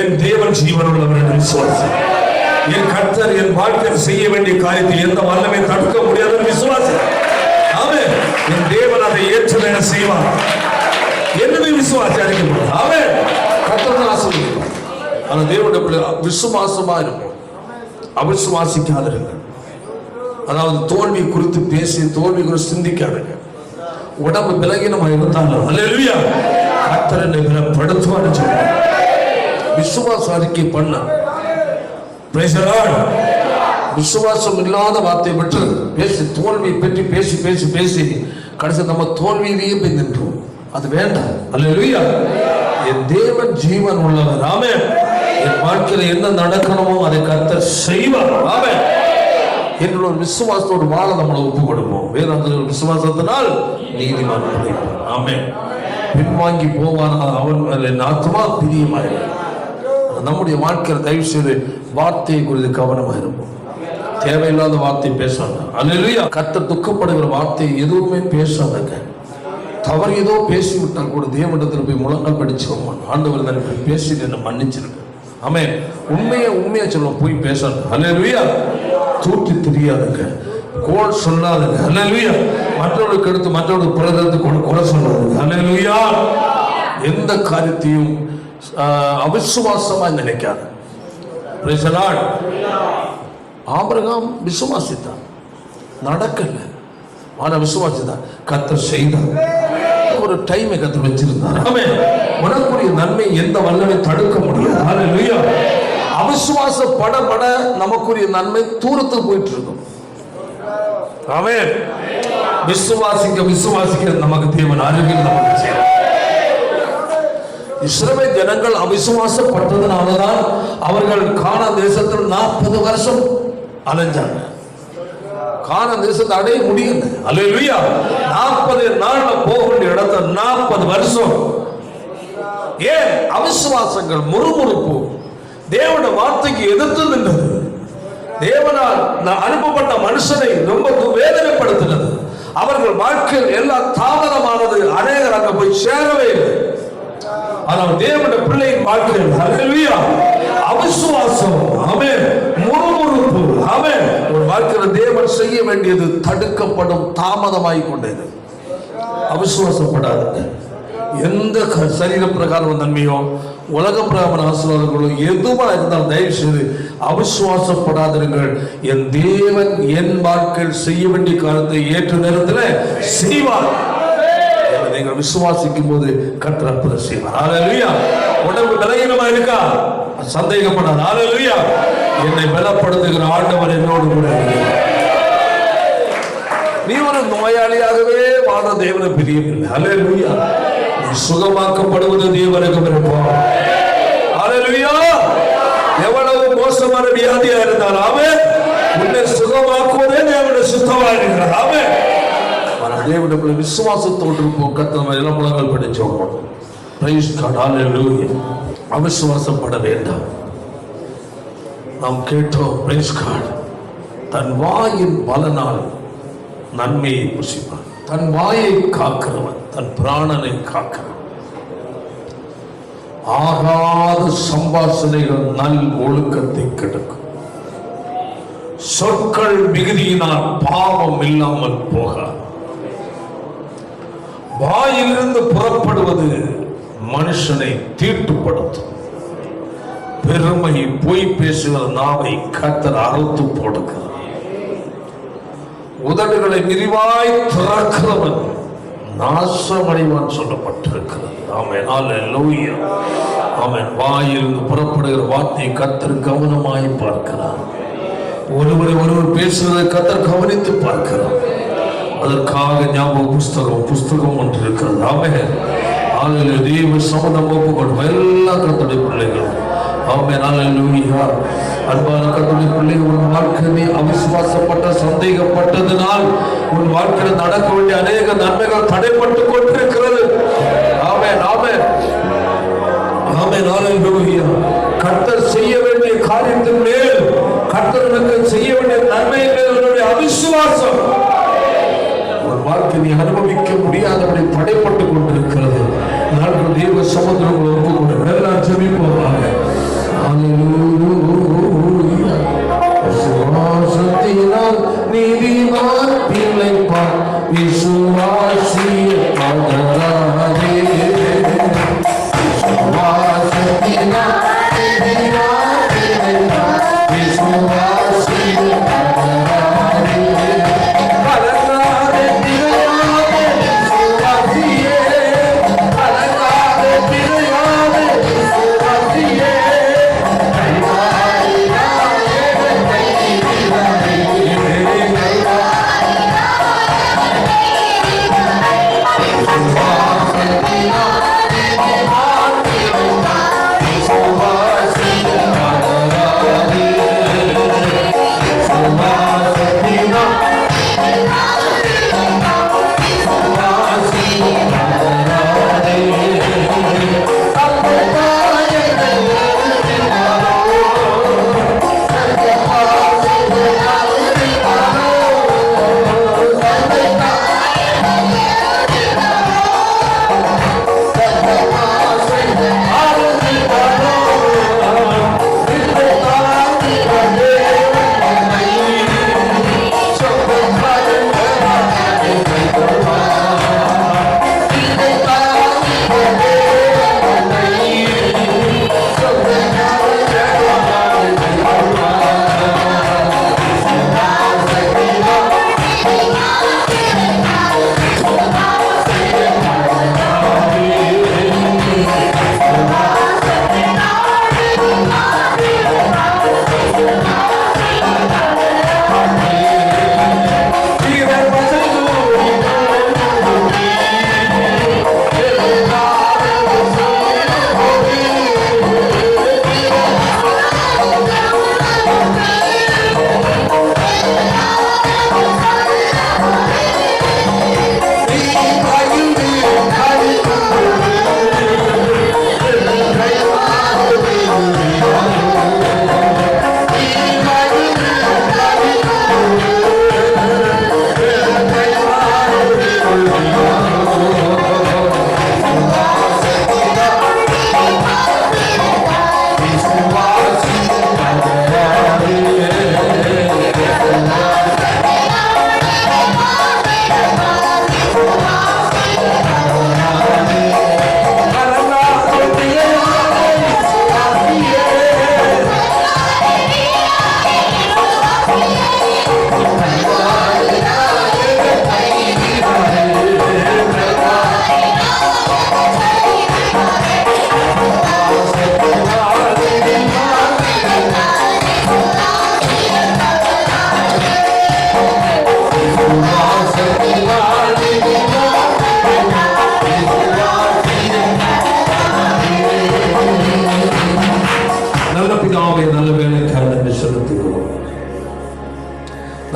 என் தேவன் ஜீவன் உள்ளவர் என்று விசுவாசி. என் கர்த்தர் என் வாழ்க்கையில் செய்ய வேண்டிய காரியத்தை எந்த வல்லமை தடுக்க முடியாத விசுவாசி. ஆமென். என் தேவன் அதை ஏற்று என்ன செய்வார் என்று விசுவாசி அறிக்கை. ஆமென். கர்த்தர் ஆசீர்வதிப்பார். ஆனா தேவனுடைய பிள்ளை விசுவாசமா இருக்கும், அவிசுவாசிக்காதீர்கள். அதாவது தோல்வி குறித்து பேசி தோல்வி குறித்து சிந்திக்காதீங்க. உடம்பு பலகீனமா இருந்தாலும் ஹல்லேலூயா கர்த்தர் என்னை பலப்படுத்துவார் சொல்றார். விசுவாச அறிக்கை பண்ண பிரைஸ் தி லார்ட். விசுவாசம் இல்லாத வார்த்தை விட்டு பேசி தோல்வி பற்றி பேசி பேசி பேசி கடைசி நம்ம தோல்வியிலேயே போய் நின்றோம். அது வேண்டாம். ஹல்லேலூயா. என் தேவன் ஜீவன் உள்ளவர். ஆமென். என் வாழ்க்கையில் என்ன நடக்கணுமோ அதை கர்த்தர் செய்வார். ஆமென். என்னோட விசுவாசத்தோடு வாழ நம்மளை ஒப்பு கொடுப்போம். வேதாந்தத்தில் விசுவாசத்தினால் நீதிமான் பிழைப்பான். ஆமென். பின்வாங்கி போவானா அவன் என் ஆத்துமா பிரியமாயிருக்கும். நம்முடைய வாழ்க்கையில் தயவு செய்து வார்த்தையை குறித்து கவனமாக இருப்போம். தேவையில்லாத வார்த்தை பேசாங்க. அல்லேலூயா. கர்த்தர் துக்கப்படுகிற வார்த்தை எதுவுமே பேசாதங்க. தவறு ஏதோ பேசிவிட்டால் கூட தேவனிடத்தில் போய் முழங்கால் படிச்சோம். ஆண்டவர் தான் இப்படி பேசிட்டு என்ன மன்னிச்சிருக்கு. ஆமென். உண்மையா சொல்லுவோம், போய் பேசாங்க. அல்லேலூயா. தூக்கி தெரியாதுங்க, கோல் சொல்லாதுங்க. அல்லேலூயா. மற்றவர்களுக்கு எடுத்து மற்றவர்களுக்கு பிறகு கொலை சொல்லாதுங்க. அல்லேலூயா. எந்த காரியத்தையும் அவிசுவாசமா நினைக்காது. Praise the Lord. ஆபிரகாம் விசுவாசித்தான், நடக்கல. ஆனா விசுவாசித்தான், கர்த்தர் செய்தார். ஒரு டைமை கர்த்தர் வச்சிருந்தார். ஆமென். உனக்குரிய நன்மை எந்த வல்லமை தடுக்க முடியாது. ஹல்லேலூயா. அவிசுவாச பட நமக்குரிய நன்மை தூரத்துக்கு போயிட்டு இருக்கும். ஆமென். விசுவாசிக்க நமக்கு தேவன் அருகில் நமக்கு செய்வார். இஸ்ரவேல் ஜனங்கள் அவிசுவாசப்பட்டதனாலதான் அவர்கள் கானான் தேசத்தில் 40 வருஷம் அலைஞ்சாங்க. கானான் தேசத்தை அடைய முடியல. அல்லேலூயா. 40 நாள்ல போக வேண்டிய இடத்தை 40 வருஷம். ஏன்? அவிசுவாசங்கள், முறுமுறுப்பு, தேவனுடைய வார்த்தைக்கு எதிர்த்து நின்றது. தேவனால் அனுப்பப்பட்ட மனுஷனை ரொம்ப வேதனைப்படுத்தினது. அவர்கள் வாழ்க்கையில் எல்லாம் தாமதமானது. அநேகர் அங்க போய் சேரவே இல்லை. ஆனால் தேவனுடைய பிள்ளையின் வாழ்க்கையில் ஹல்லேலூயா அவிசுவாசம், ஆமென், முறுமுறுப்பு, ஆமென், ஒரு வாழ்க்கையில் தேவன் செய்ய வேண்டியது தடுக்கப்படும், தாமதமாகி கொண்டது. அவிசுவாசப்படாதுங்க. எந்த சரீர பிரகாரம் நன்மையோ உலக பிரகார ஆசீர்வாதங்களோ எதுவா இருந்தாலும் தயவு செய்து அவிசுவாசப்படாதீர்கள். என் தேவன் என் வாழ்க்கையில் செய்ய வேண்டிய காரியத்தை ஏற்ற நேரத்தில் செய்வார். நீங்கள் விசுவாசிக்கும் போது கர்த்தர் அற்புதம் செய்வார். ஹல்லேலூயா. உடம்பு பலகீனமா இருக்கா? சந்தேகப்படாத. ஹல்லேலூயா. என்னை பலப்படுத்துகிற ஆண்டவர் என்னோடு கூட இருக்கிறார். நீ ஒரு நோயாளியாகவே வாழ தேவனை பிரியமில்லை. ஹல்லேலூயா. நீ சுகமாக்கப்படுவது தேவனுக்கு விருப்பம். ஹல்லேலூயா. எவ்வளவு மோசமான வியாதியா இருந்தாலும் ஆமென், உன்னை சுகமாக்குவதே தேவனுடைய சுத்தமா இருக்கிறார். ஆமென். தேவனுடைய விசுவாசத்தோடு இருப்போம். கர்த்தர் எல்லாம் முழங்கால் படிச்சோம். Price God. ஹல்லேலூயா. அவிசுவாசப்பட வேண்டாம். நாம் கேட்டோம். Price God. தன் வாயின் பலனால் நன்மையை புசிப்பான். தன் வாயை காக்கிறவன் தன் பிராணனை காக்கிறவன். ஆகாத சம்பாஷணைகள் நல் ஒழுக்கத்தை கெடுக்கும். சொற்கள் மிகுதியினால் பாவம் இல்லாமல் போகாது. வாயிலிருந்து புறப்படுவது மனுஷனை தீட்டுப்படுத்தும். பெருமை, பொய் பேசுகிற நாவை கர்த்தர் அறுத்து போடுகிறார். உதடுகளை விரிவாய் திறக்கிறவன் நாசமடைவான் சொல்லப்பட்டிருக்கிறது. ஆமென். ஹல்லேலூயா. ஆமென். வாயிலிருந்து புறப்படுகிற வார்த்தையை கர்த்தர் கவனமாய் பார்க்கிறார். ஒருவர் பேசுவதை கர்த்தர் கவனித்து பார்க்கிறார். அதற்காக ஞாபக புஸ்தகம் ஒன்று இருக்கிறது. ஆமென். ஹல்லேலூயா. தேவ சமூகம் ஒப்புக்கொள்ளும் எல்லா கர்த்தருடைய பிள்ளைகளும். ஆமென். ஹல்லேலூயா. அன்பான கர்த்தருடைய பிள்ளைகள், உன் வாழ்க்கையை அவிசுவாசப்பட்ட சந்தேகப்பட்டதினால் உன் வாழ்க்கையில் நடக்க வேண்டிய அநேக நன்மைகள் தடைப்பட்டு கொண்டிருக்கிறது. ஆமென். ஆமென். ஆமென். ஹல்லேலூயா. கர்த்தர் செய்ய வேண்டிய காரியத்தின் மேல், கர்த்தருக்கு செய்ய வேண்டிய நன்மையின் மேல் உன்னுடைய அவிசுவாசம் வார்த்தை நீ அனுபவிக்க முடியாதபடி தடைப்பட்டு கொண்டிருக்கிறது. நாங்கள் தேவ சமுத்திரங்களை ஒப்புக்கொண்டு எல்லாம் ஜெபிப்போமாக. விசுவாசத்தினால் நீதிமான் பிழைப்பான், விசுவாசிய பதறாதே. விசுவாசத்தினால் நீதிமான் பிழைப்பான், விசுவாசிய பதறாதே. கலங்காதே திகையாதே விசுவாசியே, கலங்காதே திகையாதே விசுவாசியே.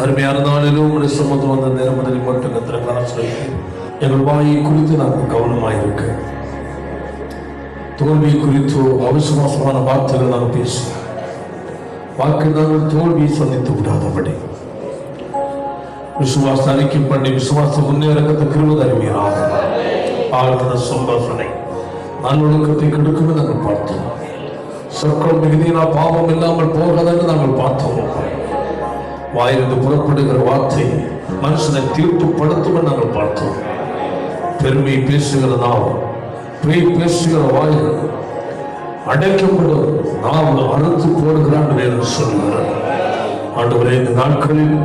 அருமையான நாளிலும் சமூகம் வந்த நேரமதில் மட்டும் கத்திர எங்கள் வாயை குறித்து நாங்கள் கவனமாக இருக்க, தோல்வியை குறித்து அவிசுவாசமான வார்த்தைகள் நாங்கள் பேசுவோம். வாக்கு நாங்கள் தோல்வியை சந்தித்து விடாதபடி விசுவாச அறிக்கை பண்ணி விசுவாச முன்னேறக்கத்தை கிருபை அறிவியராக ஆழ்ந்த சம்பாசனை நல்லொழுக்கத்தை கெடுக்கும் நாங்கள் பார்த்தோம். சொற்கள் மிகுதியினால் பாவம் இல்லாமல் போகாதென்று நாங்கள் பார்த்தோம். வாயிலிருந்து புறப்படுகிற வார்த்தை மனுஷனை தீர்ப்புப்படுத்தும் நாங்கள் பார்த்தோம். பெருமை பேசுகிற நாவல், பேய் பேசுகிற வாயில் அடைக்கப்படும் நாவல் அறுத்து போடுகிறான் என்று சொல்கிறார். ஆண்டவரே, இந்த நாட்களில்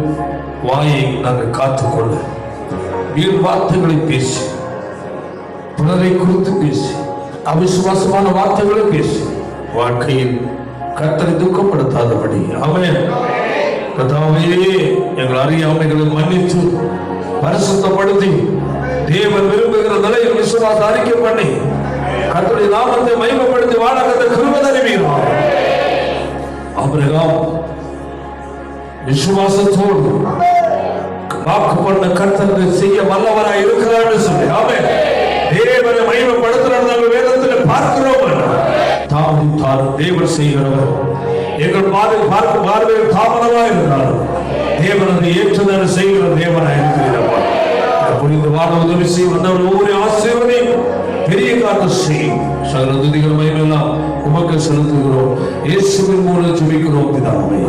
வாயை நாங்கள் காத்துக்கொள்ள வீண் வார்த்தைகளை பேசி, பிறரை குறித்து பேசி, அவிசுவாசமான வார்த்தைகளை பேசி வாழ்க்கையில் கர்த்தரை துக்கப்படுத்தாதபடி ஆமென். கர்த்தாவே, எங்கள் அறியாமைகளை மன்னித்து பரிசுத்தப்படுத்தி தேவன் விரும்புகிற நிலையில் விசுவாச அறிக்கை பண்ணி கர்த்தருடைய நாமத்தை மகிமைப்படுத்தி வாழ கர்த்தர் கிருபை தருவீராக. ஆபிரகாம் விசுவாசத்தோடு வாக்கு பண்ண கர்த்தரை செய்ய வல்லவராய் இருக்கிறார் சொல்லி ஆமென். தேவனை மகிமைப்படுத்துகிறார் நாங்கள் வேதத்தில் பார்க்கிறோம். தாமதித்தார் தேவன் செய்கிறவர். எங்கள் பார்வையில் தாமதமாக இருந்தாலும் தேவன் அதை ஏற்றுதல் செய்கிற தேவனாய் இருக்கிறார். புரிந்து வாழ உதவி செய்யும். வந்தவர்கள் ஒவ்வொரு ஆசீர்வதியும், பெரிய காரியம் செய்யும். சகல துதிகள் மகிமையெல்லாம் உமக்கு செலுத்துகிறோம். இயேசுவின் மூலம் ஜெபிக்கிறோம் பிதாவே.